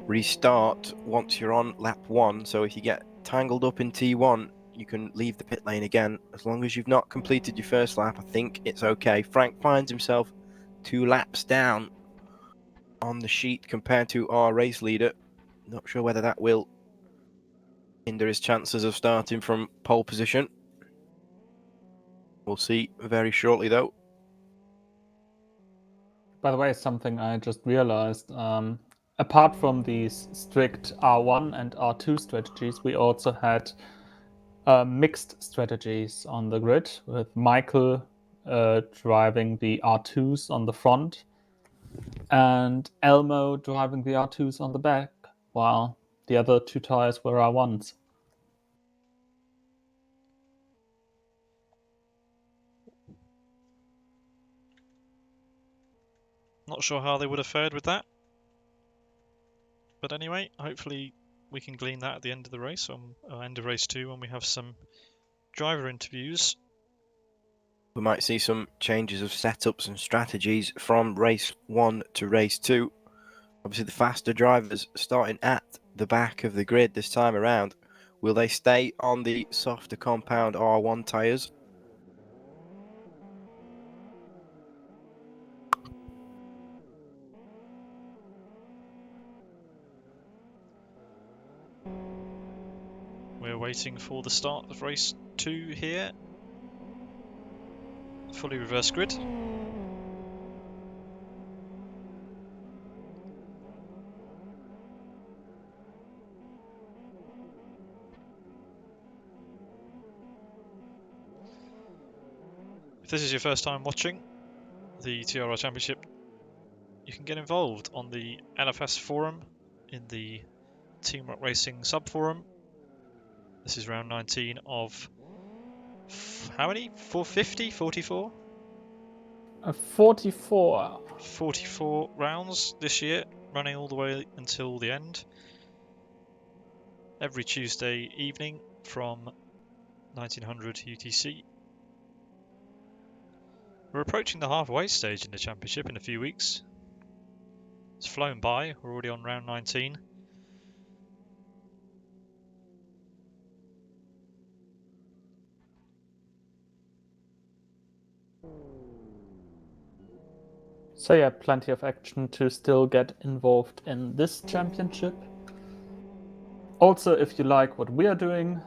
restart once you're on lap 1. So if you get tangled up in T1, you can leave the pit lane again. As long as you've not completed your first lap, I think it's okay. Frank finds himself 2 laps down on the sheet compared to our race leader. Not sure whether that will hinder his chances of starting from pole position. We'll see very shortly though. By the way, something I just realized, apart from these strict R1 and R2 strategies, we also had mixed strategies on the grid, with Michael driving the R2s on the front and Elmo driving the R2s on the back, while the other 2 tires were R1s. Not sure how they would have fared with that. But anyway, hopefully we can glean that at the end of the race, or end of race 2, when we have some driver interviews. We might see some changes of setups and strategies from race 1 to race 2. Obviously the faster drivers starting at the back of the grid this time around. Will they stay on the softer compound R1 tyres? We're waiting for the start of race 2 here. Fully reverse grid. If this is your first time watching the TRR Championship, you can get involved on the LFS forum in the Team Rock Racing sub-forum. This is round 19 of how many? 450? 44? 44. 44 rounds this year, running all the way until the end. Every Tuesday evening from 1900 UTC. We're approaching the halfway stage in the championship in a few weeks. It's flown by. We're already on round 19. So yeah, plenty of action to still get involved in this championship. Also, if you like what we are doing,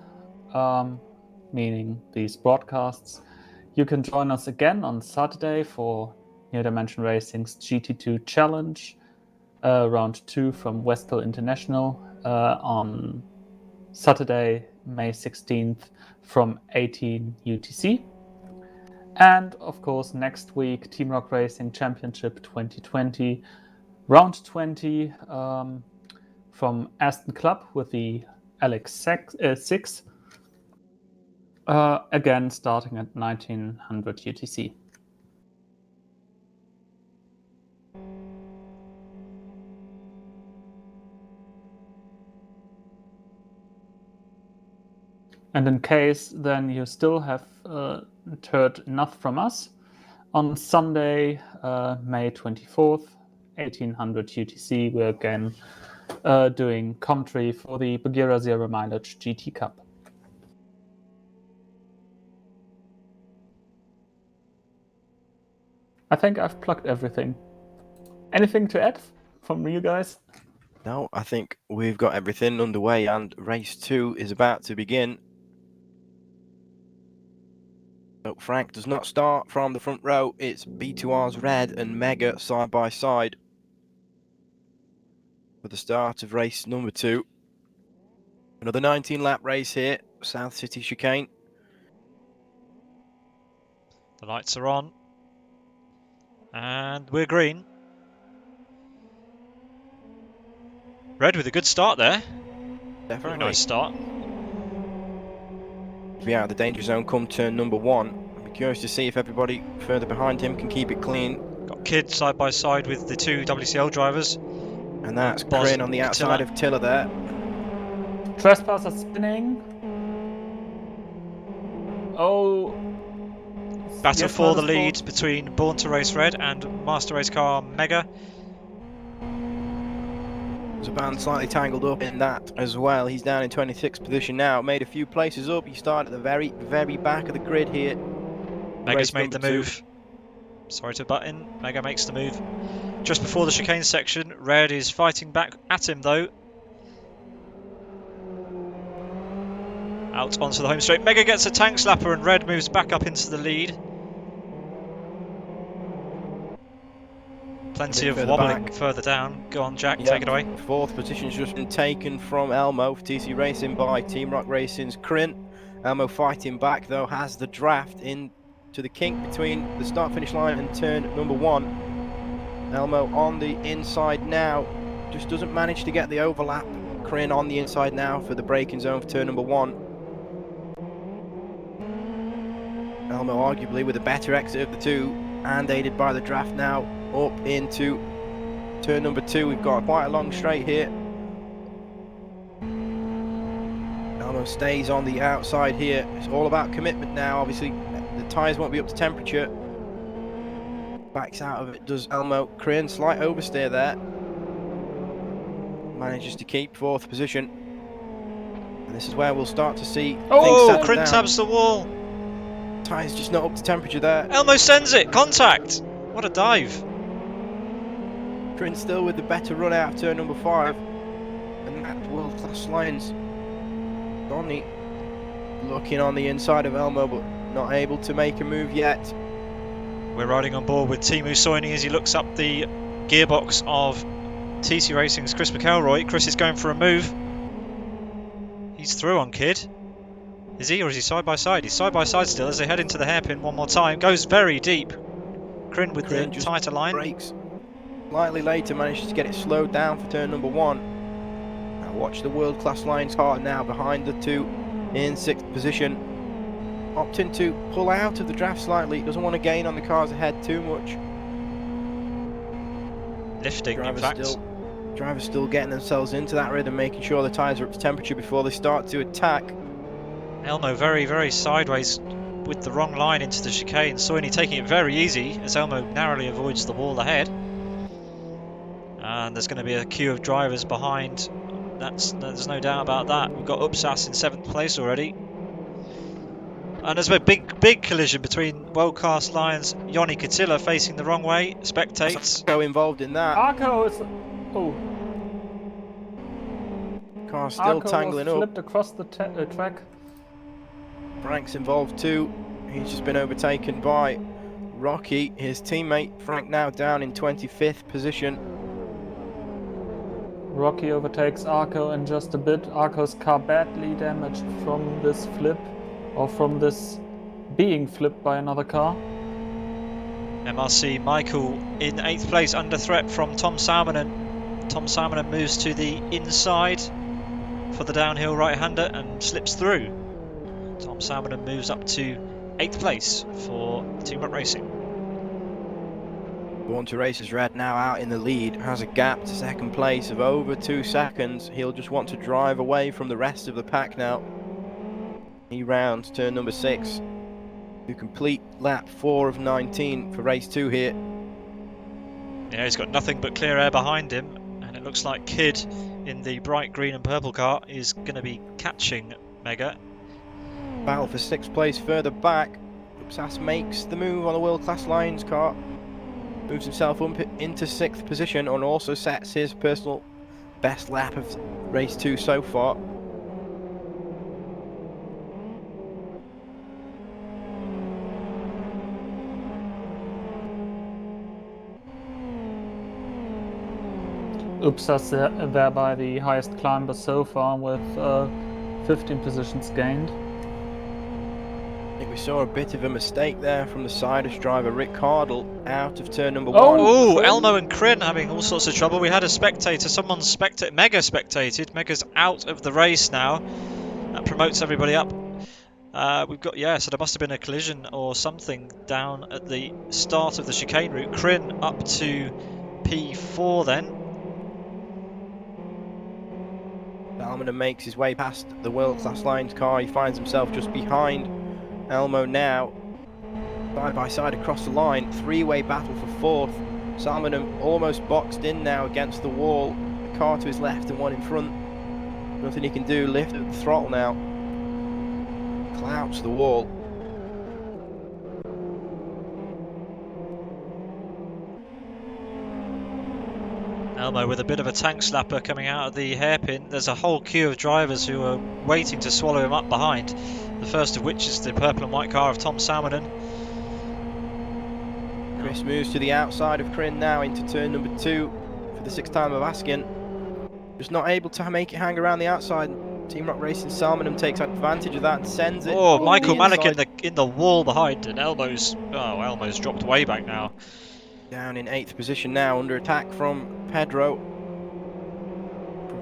meaning these broadcasts, you can join us again on Saturday for New Dimension Racing's GT2 Challenge, round 2 from Westhill International on Saturday, May 16th from 18 UTC. And of course, next week, Team Rock Racing Championship 2020, round 20 from Aston Club with the LX6, again starting at 1900 UTC. And in case then you still have heard enough from us, on Sunday, May 24th, 1800 UTC, we're again doing commentary for the Bagheera Zero Mileage GT Cup. I think I've plugged everything. Anything to add from you guys? No, I think we've got everything underway, and race 2 is about to begin. So Frank does not start from the front row. It's B2R's Red and Mega side by side for the start of race number 2. Another 19-lap race here, South City Chicane. The lights are on. And we're green. Red with a good start there. Definitely. Very nice start. Be out of the danger zone come turn number 1. I'll be curious to see if everybody further behind him can keep it clean. Got Kid side by side with the 2 WCL drivers. And that's Boz Corinne on the outside of Thilo there. Trespasser spinning. Oh. Battle Yes, for the Motorsport. lead between Born to Race Red and Master Race Car Mega. Zaban slightly tangled up in that as well. He's down in 26th position now. Made a few places up. He started at the very, very back of the grid here. Mega's made the move. Sorry to butt in. Mega makes the move. Just before the chicane section, Red is fighting back at him though. Out onto the home straight. Mega gets a tank slapper and Red moves back up into the lead. Plenty of wobbling further down. Go on, Jack, take it away. 4th position's just been taken from Elmo for TC Racing by Team Rock Racing's Corinne. Elmo fighting back though, has the draft into the kink between the start-finish line and turn number 1. Elmo on the inside now, just doesn't manage to get the overlap. Corinne on the inside now for the braking zone for turn number 1. Elmo arguably with a better exit of the 2 and aided by the draft now up into turn number 2. We've got quite a long straight here. Elmo stays on the outside here. It's all about commitment now. Obviously the tyres won't be up to temperature. Backs out of it does Elmo. Corinne, slight oversteer there. Manages to keep 4th position. And this is where we'll start to see things settle Corinne down. tabs the wall. Tyres just not up to temperature there. Elmo sends it. Contact. What a dive. Corinne still with the better run out of turn number 5. And that's world class lines. Donny looking on the inside of Elmo but not able to make a move yet. We're riding on board with Teemu Soini as he looks up the gearbox of TC Racing's Chris McElroy. Chris is going for a move. He's through on Kid. Is he, or is he side by side? He's side by side still as they head into the hairpin one more time. Goes very deep. Corinne with the tighter line. Brakes slightly later, manages to get it slowed down for turn number 1. Now watch the world class lines car now behind the 2 in 6th position. Opting to pull out of the draft slightly. Doesn't want to gain on the cars ahead too much. Lifting, in fact. Drivers still getting themselves into that rhythm, making sure the tyres are up to temperature before they start to attack. Elmo very, very sideways with the wrong line into the chicane. Soini taking it very easy as Elmo narrowly avoids the wall ahead. And there's going to be a queue of drivers behind. There's no doubt about that. We've got Upsas in 7th place already. And there's a big collision between world-class lions. Yoni Katilla facing the wrong way, spectates. So involved in that. Arco is... Oh. Car still Arco tangling was up. flipped across the track. Frank's involved too. He's just been overtaken by Rocky, his teammate. Frank now down in 25th position. Rocky overtakes Arco in just a bit. Arco's car badly damaged from this flip, or from this being flipped by another car. MRC Michael in 8th place, under threat from Tom Salmonen. Tom Salmonen moves to the inside for the downhill right-hander and slips through. Tom Salmonen moves up to 8th place for Team Up Racing. Born to Races Red now out in the lead, has a gap to 2nd place of over 2 seconds. He'll just want to drive away from the rest of the pack now. He rounds turn number 6 to complete lap 4 of 19 for race 2 here. Yeah, he's got nothing but clear air behind him, and it looks like Kid in the bright green and purple car is going to be catching Mega. Battle for 6th place further back. Upsas makes the move on the World Class Lions car. Moves himself up into 6th position and also sets his personal best lap of race 2 so far. Upsas thereby the highest climber so far with 15 positions gained. I think we saw a bit of a mistake there from the Sidus driver Rick Cardle out of turn number 1. Oh, Elmo and Kryn having all sorts of trouble. We had a spectator, Mega spectated. Mega's out of the race now. That promotes everybody up. We've got, so there must have been a collision or something down at the start of the chicane route. Kryn up to P4 then. Salmonen makes his way past the World Class Lions car. He finds himself just behind Elmo now. Side by side across the line. 3-way battle for 4th. Salmonen almost boxed in now against the wall. A car to his left and one in front. Nothing he can do. Lift at the throttle now. Clouts the wall. Elmo with a bit of a tank slapper coming out of the hairpin. There's a whole queue of drivers who are waiting to swallow him up behind. The first of which is the purple and white car of Tom Salmonen. Chris moves to the outside of Kryn now into turn number 2 for the 6th time of asking. Just not able to make it hang around the outside. Team Rock Racing Salmonen takes advantage of that and sends it. Oh, Michael Malik in the wall behind, and Elmo's dropped way back now. Down in 8th position now, under attack from Pedro.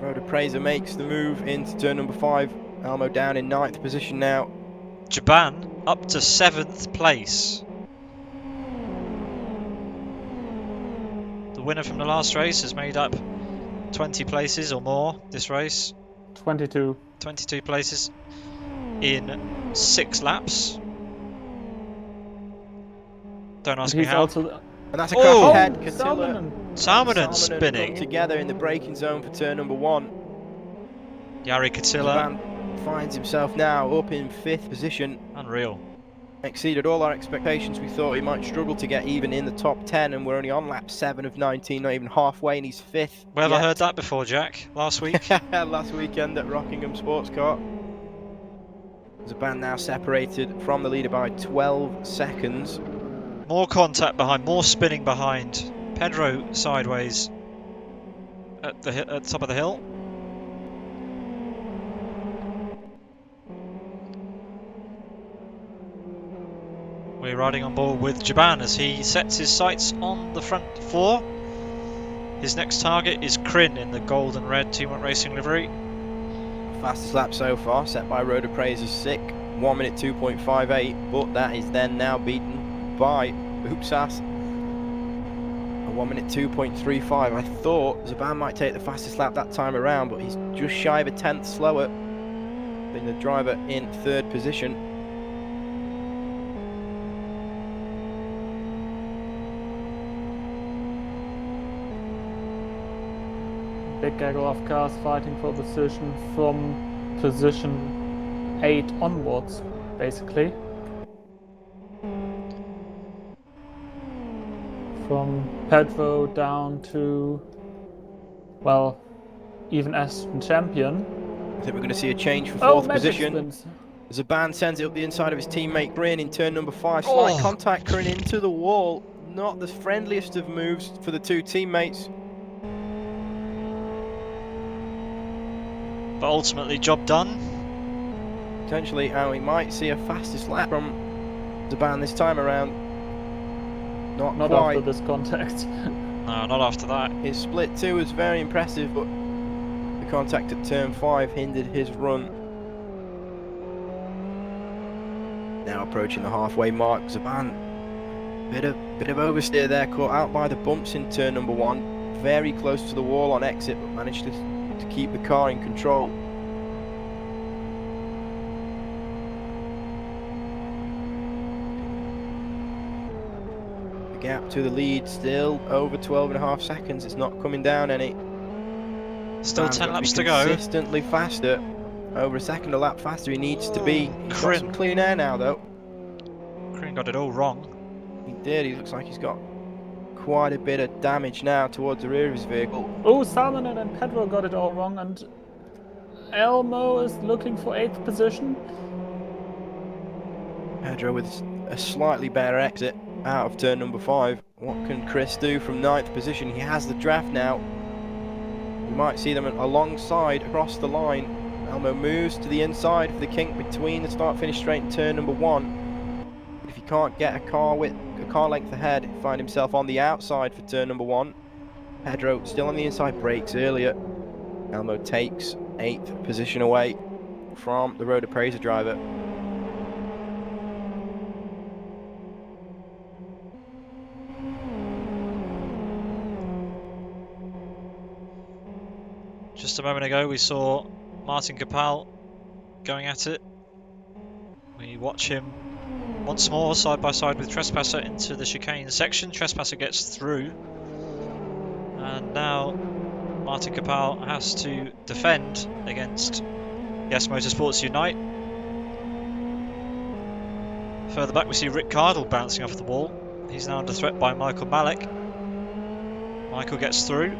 Road Appraiser makes the move into turn number 5. Elmo down in 9th position now. Jaban up to 7th place. The winner from the last race has made up 20 places or more this race. 22 places in 6 laps. Don't ask me how. And that's a crash ahead. Salmonen spinning. Together in the braking zone for turn number 1. Yari Katilla finds himself now up in 5th position. Unreal. Exceeded all our expectations. We thought he might struggle to get even in the top 10, and we're only on lap 7 of 19, not even halfway, and he's 5th. Where have I heard that before, Jack? Last week? Last weekend at Rockingham Sports Car. Zaban now separated from the leader by 12 seconds. More contact behind, more spinning behind. Pedro sideways at the top of the hill. We're riding on board with Jaban as he sets his sights on the front 4. His next target is Kryn in the gold and red Team Up Racing livery. Fastest lap so far, set by Road Appraiser's Sick, 1 minute 2.58, but that is then now beaten by Upsas. 1 minute 2.35. I thought Zaban might take the fastest lap that time around, but he's just shy of a 10th slower than the driver in 3rd position. big gaggle of cars fighting for position from position 8 onwards, basically. From Pedro down to, well, even Aston Champion. I think we're going to see a change for Oh, fourth magic position. spins. Zaban sends it up the inside of his teammate Corinne in turn number 5. Slight contact, Corinne into the wall. Not the friendliest of moves for the two teammates. But ultimately, job done. Potentially, and we might see a fastest lap from Zaban this time around. Not quite. After this contact. No, not after that. His split 2 was very impressive, but the contact at turn 5 hindered his run. Now approaching the halfway mark, Zaban, bit of oversteer there, caught out by the bumps in turn number 1. Very close to the wall on exit, but managed to keep the car in control. The gap to the lead still over 12.5 seconds. It's not coming down any. Still Zaban's 10 got to laps be to go. consistently faster. Over a second a lap faster he needs to be. He's got some clean air now though. Corinne got it all wrong. He did. He looks like he's got quite a bit of damage now towards the rear of his vehicle. Oh, Salmonen and Pedro got it all wrong, and Elmo is looking for 8th position. Pedro with a slightly better exit out of turn number 5. What can Chris do from 9th position? He has the draft now. We might see them alongside across the line. Elmo moves to the inside for the kink between the start-finish straight and turn number 1. If he can't get a car length ahead, he'll find himself on the outside for turn number 1. Pedro still on the inside, brakes earlier. Elmo takes 8th position away from the road appraiser driver. Just a moment ago, we saw Martin Capel going at it. We watch him once more side by side with Trespasser into the chicane section. Trespasser gets through, and now Martin Capel has to defend against Yes Motorsports Unite. Further back we see Rick Cardle bouncing off the wall. He's now under threat by Michael Malik. Michael gets through.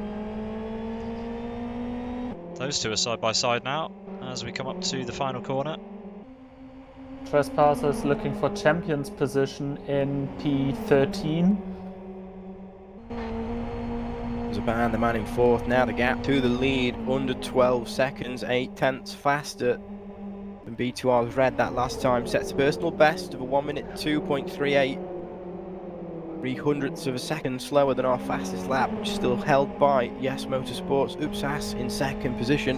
Those two are side by side now as we come up to the final corner. Trespasser is looking for champion's position in P13. Zaban, the man in 4th. Now the gap to the lead under 12 seconds, 8/10 faster than B2R's Red that last time. Sets a personal best of a 1 minute 2.38. 300ths of a second slower than our fastest lap, which is still held by Yes Motorsports Upsas in 2nd position.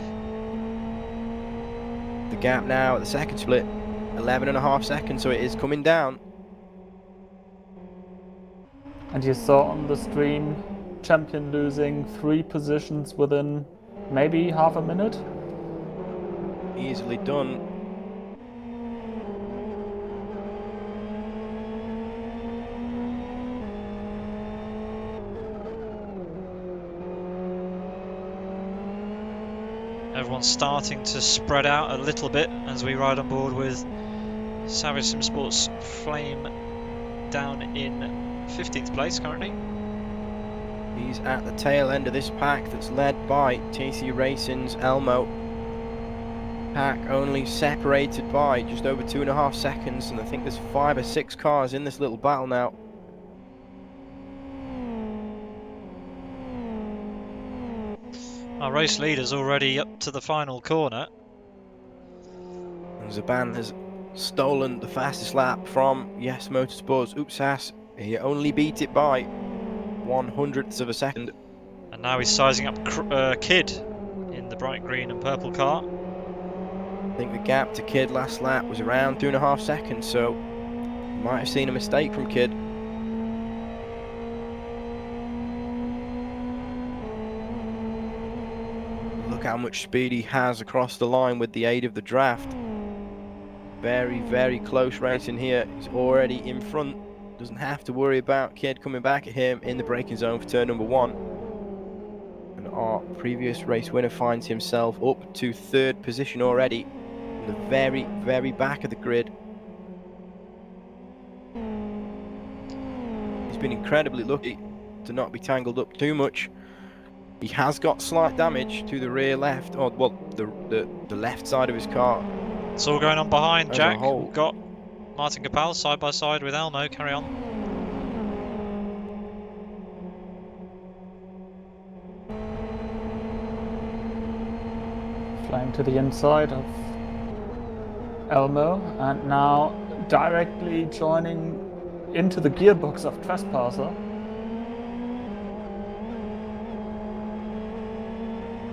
The gap now at the second split, 11.5 seconds, so it is coming down. And you saw on the stream, champion losing 3 positions within maybe half a minute. Easily done. Everyone's starting to spread out a little bit as we ride on board with Savage Sim Sports Flame down in 15th place currently. He's at the tail end of this pack that's led by TC Racing's Elmo. Pack only separated by just over 2.5 seconds, and I think there's 5 or 6 cars in this little battle now. Our race leader's already up to the final corner. And Zaban has stolen the fastest lap from Yes Motorsports Upsas. He only beat it by 100ths of a second. And now he's sizing up Kid in the bright green and purple car. I think the gap to Kid last lap was around 2.5 seconds, so might have seen a mistake from Kid. Look how much speed he has across the line with the aid of the draft. Very, very close racing here. He's already in front. Doesn't have to worry about Kid coming back at him in the braking zone for turn number 1. And our previous race winner finds himself up to 3rd position already, in the very, very back of the grid. He's been incredibly lucky to not be tangled up too much. He has got slight damage to the rear left, or well, the left side of his car. It's all going on behind As a Jack. whole. We've got Martin Capel side by side with Elmo. Carry on. Flying to the inside of Elmo, and now directly joining into the gearbox of Trespasser.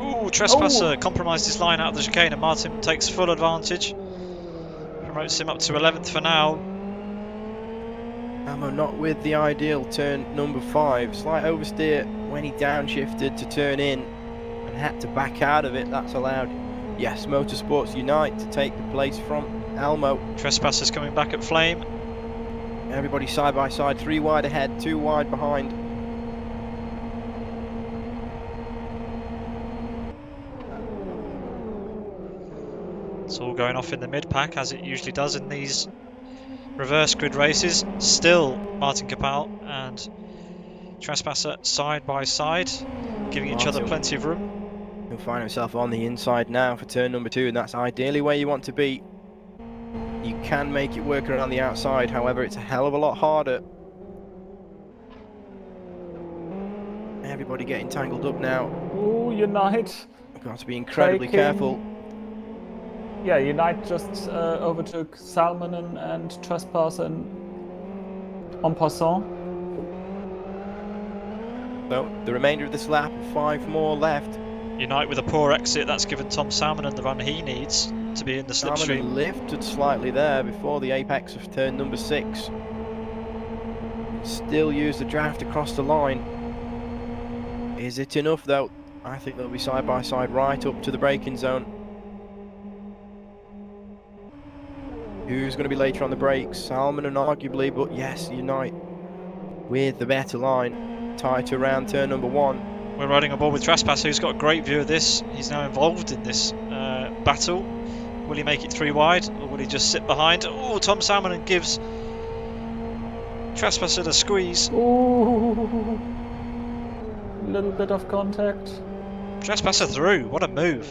Ooh, Trespasser compromised his line out of the chicane, and Martin takes full advantage. Promotes him up to 11th for now. Elmo not with the ideal turn number 5. Slight oversteer when he downshifted to turn in and had to back out of it. That's allowed Yes Motorsports Unite to take the place from Elmo. Trespasser's coming back at Flame. Everybody side by side, 3 wide ahead, 2 wide behind. It's all going off in the mid-pack, as it usually does in these reverse grid races. Still Martin Capel and Trespasser side by side, giving each other plenty of room. He'll find himself on the inside now for turn number 2, and that's ideally where you want to be. You can make it work around the outside, however it's a hell of a lot harder. Everybody getting tangled up now. Ooh, Unite. We've got to be incredibly careful. Yeah, Unite just overtook Salmonen and Trespasser en passant. So the remainder of this lap, 5 more left. Unite with a poor exit, that's given Tom Salmonen the run he needs to be in the slipstream. Salmonen lifted slightly there before the apex of turn number 6. Still use the draft across the line. Is it enough though? I think they'll be side by side right up to the braking zone. Who's going to be later on the brakes? Salmonen arguably, but yes, Unite with the better line. Tight around turn number 1. We're riding on board with Trespasser, who's got a great view of this. He's now involved in this battle. Will he make it 3 wide, or will he just sit behind? Oh, Tom Salmonen gives Trespasser the squeeze. Ooh, little bit of contact. Trespasser through, what a move.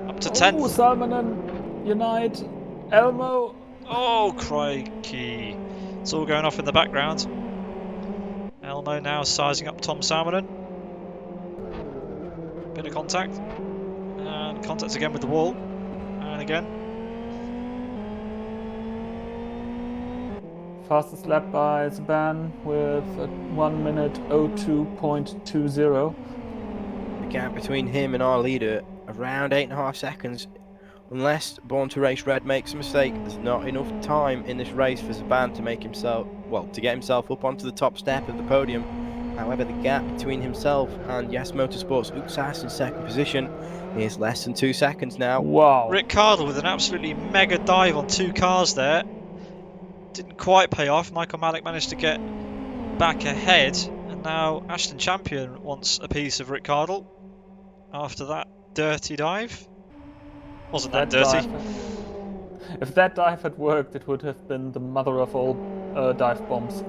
Up to 10th. Oh, Salmonen, Unite, Elmo. Oh, crikey. It's all going off in the background. Elmo now sizing up Tom Salmonen. Bit of contact. And contact again with the wall. And again. Fastest lap by Seban with a 1 minute 02.20. The gap between him and our leader around 8.5 seconds. Unless Born to Race Red makes a mistake, there's not enough time in this race for Seban to make himself, well, to get himself up onto the top step of the podium. However, the gap between himself and Yes Motorsports Uxas in 2nd position is less than 2 seconds now. Wow. Rick Cardle with an absolutely mega dive on 2 cars there. Didn't quite pay off. Michael Malik managed to get back ahead. And now Ashton Champion wants a piece of Rick Cardle after that dirty dive. Wasn't that dirty? If that dive had worked, it would have been the mother of all dive bombs.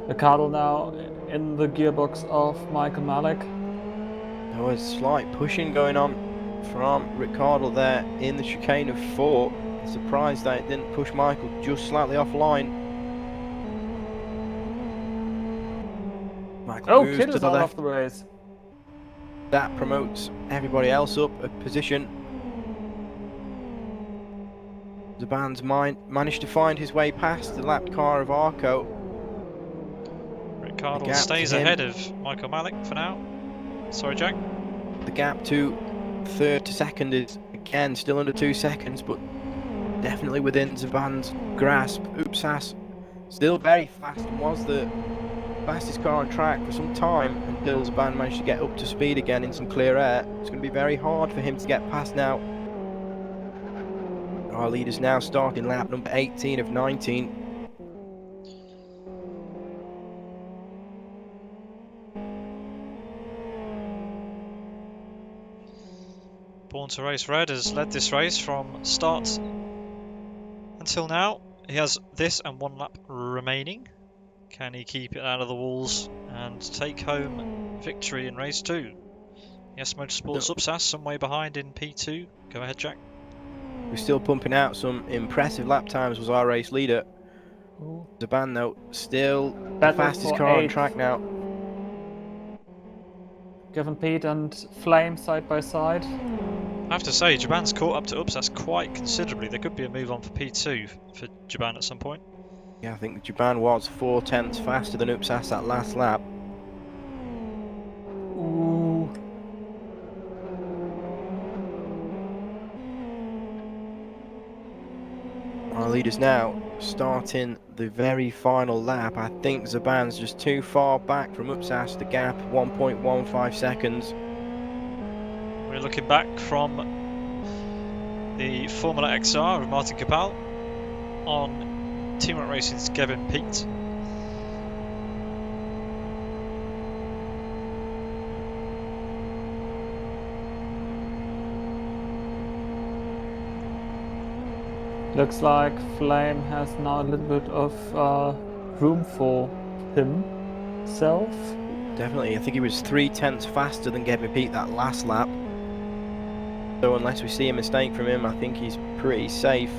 Ricardo now in the gearbox of Michael Malik. There was slight pushing going on from Ricardo there in the chicane of 4. Surprised that it didn't push Michael just slightly offline. Michael moves Kid to is the out left. of the race. That promotes everybody else up a position. The band's managed to find his way past the lapped car of Arco. Rick Cardle stays ahead of Michael Malik for now. Sorry, Jack. The gap to 3rd to 2nd is again still under 2 seconds, but definitely within Zaban's grasp. Uxas still very fast and was the fastest car on track for some time until Zaban managed to get up to speed again in some clear air. It's going to be very hard for him to get past now. Our leaders now starting lap number 18 of 19. Born to Race Red has led this race from start until now. He has this and one lap remaining. Can he keep it out of the walls and take home victory in race 2? Yes, Motorsports Upsas some way behind in P2. Go ahead, Jack. We're still pumping out some impressive lap times, was our race leader. Ooh. Zaban, though, still the Battle fastest for car on eighth. track now. Given Pete and Flame side by side. I have to say, Jaban's caught up to Upsas quite considerably. There could be a move on for P2 for Jaban at some point. Yeah, I think Jaban was 4/10 faster than Upsas that last lap. Ooh. Our leaders now starting the very final lap. I think Zaban's just too far back from Upsas. The gap 1.15 seconds. We're looking back from the Formula XR of Martin Capel on Team Rock Racing's Gavin Peat. Looks like Flame has now a little bit of room for himself. Definitely, I think he was 3/10 faster than Gavin Peat that last lap. So unless we see a mistake from him, I think he's pretty safe.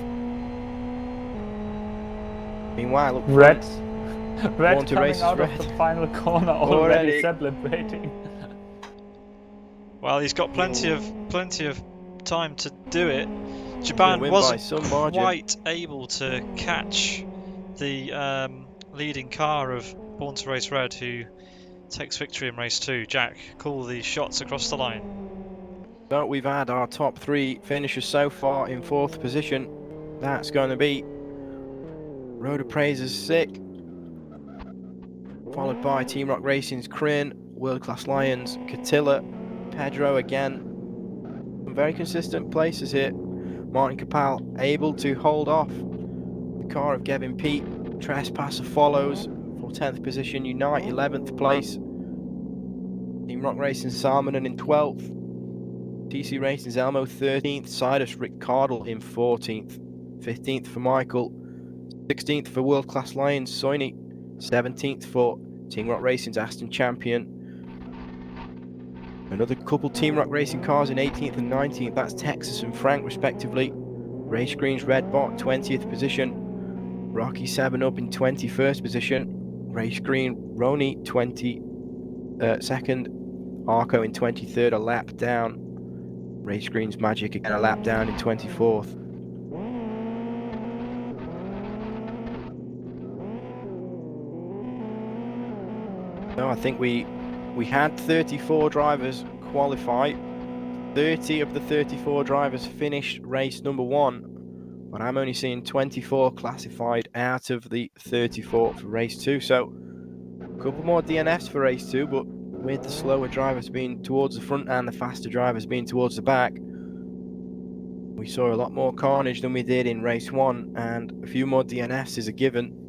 Meanwhile, up Red Want to coming race out Red. of the final corner already celebrating. Well, he's got plenty of time to do it. Jaban wasn't quite able to catch the leading car of Born to Race Red, who takes victory in race 2. Jack, call the shots across the line. So we've had our top 3 finishers so far in 4th position. That's going to be Road Appraiser's Sick, followed by Team Rock Racing's Chicane, World Class Lions, Catilla, Pedro again. Some very consistent places here. Martin Capel able to hold off the car of Gavin Peat. Trespasser follows for 10th position. Unite 11th place. Team Rock Racing Salmonen in 12th. TC Racing's Elmo 13th. Cyrus Rickardle in 14th. 15th for Michael. 16th for World Class Lions Soini. 17th for Team Rock Racing's Aston Champion. Another couple Team Rock Racing cars in 18th and 19th. That's Texas and Frank respectively. Race Green's Red Bot 20th position. Rocky 7up in 21st position. Race Green Roni 22nd. Arco in 23rd, a lap down. Race Green's Magic again a lap down in 24th. No, I think we had 34 drivers qualify. 30 of the 34 drivers finished race number 1, but I'm only seeing 24 classified out of the 34 for race 2. So a couple more DNFs for race 2, but with the slower drivers being towards the front and the faster drivers being towards the back, we saw a lot more carnage than we did in race 1, and a few more DNFs is a given.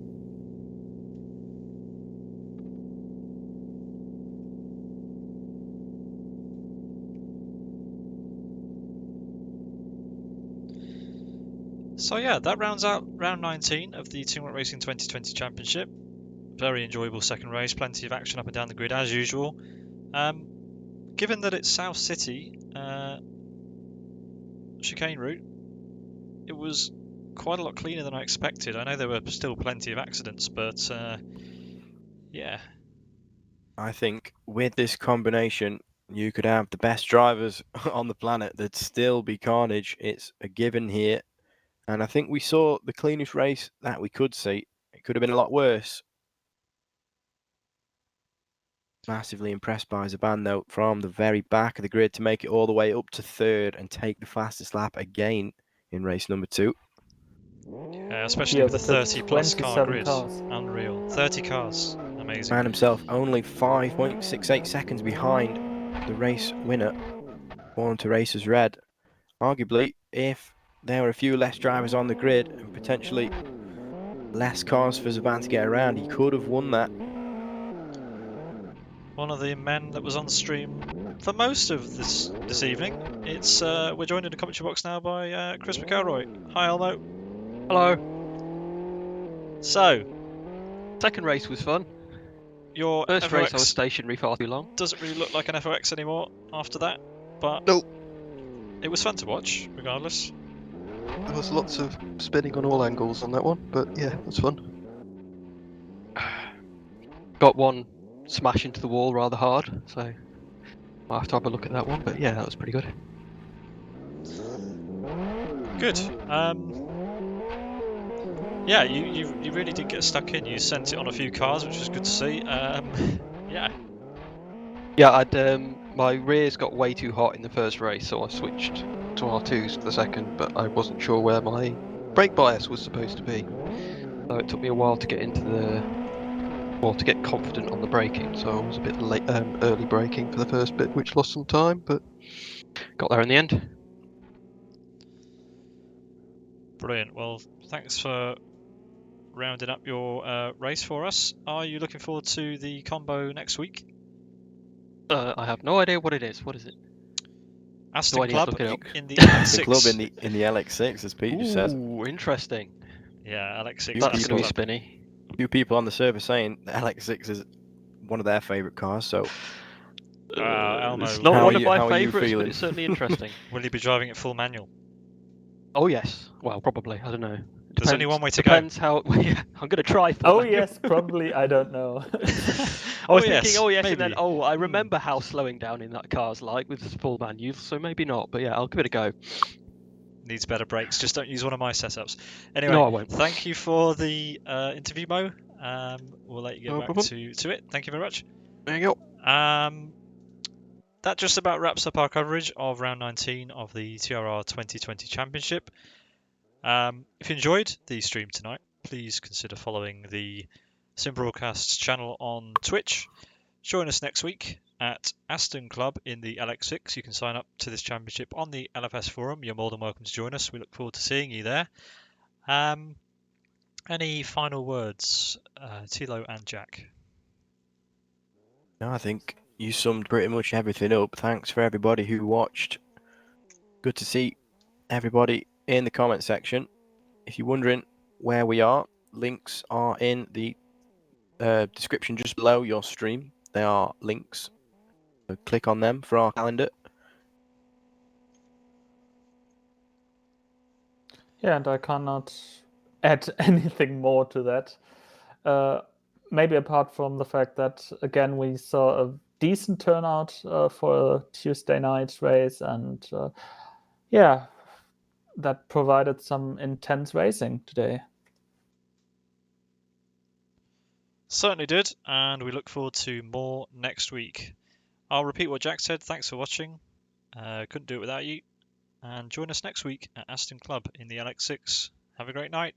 So yeah, that rounds out round 19 of the Team Rock Racing 2020 Championship. Very enjoyable second race, plenty of action up and down the grid as usual. Given that it's South City chicane route, it was quite a lot cleaner than I expected. I know there were still plenty of accidents, but yeah. I think with this combination, you could have the best drivers on the planet. There'd still be carnage. It's a given here. And I think we saw the cleanest race that we could see. It could have been a lot worse. Massively impressed by Zaban, though, from the very back of the grid to make it all the way up to 3rd and take the fastest lap again in race number 2. Yeah, especially with the 30 plus car grid. Cars. Unreal. 30 cars. Amazing. Man himself only 5.68 seconds behind the race winner, Born to Racers Red. Arguably, if there were a few less drivers on the grid and potentially less cars for Zaban to get around. He could have won that. One of the men that was on stream for most of this evening. It's we're joined in the commentary box now by Chris McElroy. Hi, Elmo. Hello. So, Second race was fun. your First race I was FOX stationary far too long. doesn't really look like an FOX anymore after that, but Nope. it was fun to watch, regardless. There was lots of spinning on all angles on that one, but yeah, it was fun. Got one smash into the wall rather hard, so I'll have to have a look at that one. But yeah, that was pretty good. Good. Yeah, you really did get stuck in. You sent it on a few cars, which was good to see. Yeah. Yeah, my rears got way too hot in the first race, so I switched to R2s for the second, but I wasn't sure where my brake bias was supposed to be. So it took me a while to get to get confident on the braking. So I was a bit late, early braking for the first bit, which lost some time, but got there in the end. Brilliant. Well, thanks for rounding up your race for us. Are you looking forward to the combo next week? I have no idea what it is. What is it? Aston I need to Club look it up. in the The club LX6. in the LX6, as Pete just said. Ooh, interesting. Yeah, LX6. That's Aston That's going to be Club. spinny. Few people on the server saying the LX6 is one of their favourite cars, so Elmo, It's not How one are of you- my how are you favourites, but feeling? it's certainly interesting. will you be driving it full manual? Oh yes. Well, probably. I don't know. There's only one way to go. Depends how. Yeah, I'm going to try. For Oh that. yes, probably. I don't know. I was thinking, yes, oh yes, maybe. and then I remember how slowing down in that car's like with the full manual, so maybe not. But yeah, I'll give it a go. Needs better brakes. Just don't use one of my setups. Anyway, No, I won't. thank you for the interview, Mo. We'll let you get No back problem. to it. Thank you very much. There you go. That just about wraps up our coverage of round 19 of the TRR 2020 Championship. If you enjoyed the stream tonight, please consider following the Sim Broadcasts channel on Twitch. Join us next week at Aston Club in the LX6. You can sign up to this championship on the LFS forum. You're more than welcome to join us. We look forward to seeing you there. Any final words, Thilo and Jack? no, I think you summed pretty much everything up. Thanks for everybody who watched. Good to see everybody in the comment section. If you're wondering where we are, links are in the description just below your stream. They are links. So click on them for our calendar. Yeah, and I cannot add anything more to that. Maybe apart from the fact that, again, we saw a decent turnout for a Tuesday night race, and yeah, that provided some intense racing today. Certainly did, and we look forward to more next week. I'll repeat what Jack said. Thanks for watching. Couldn't do it without you. And join us next week at Aston Club in the LX6. Have a great night.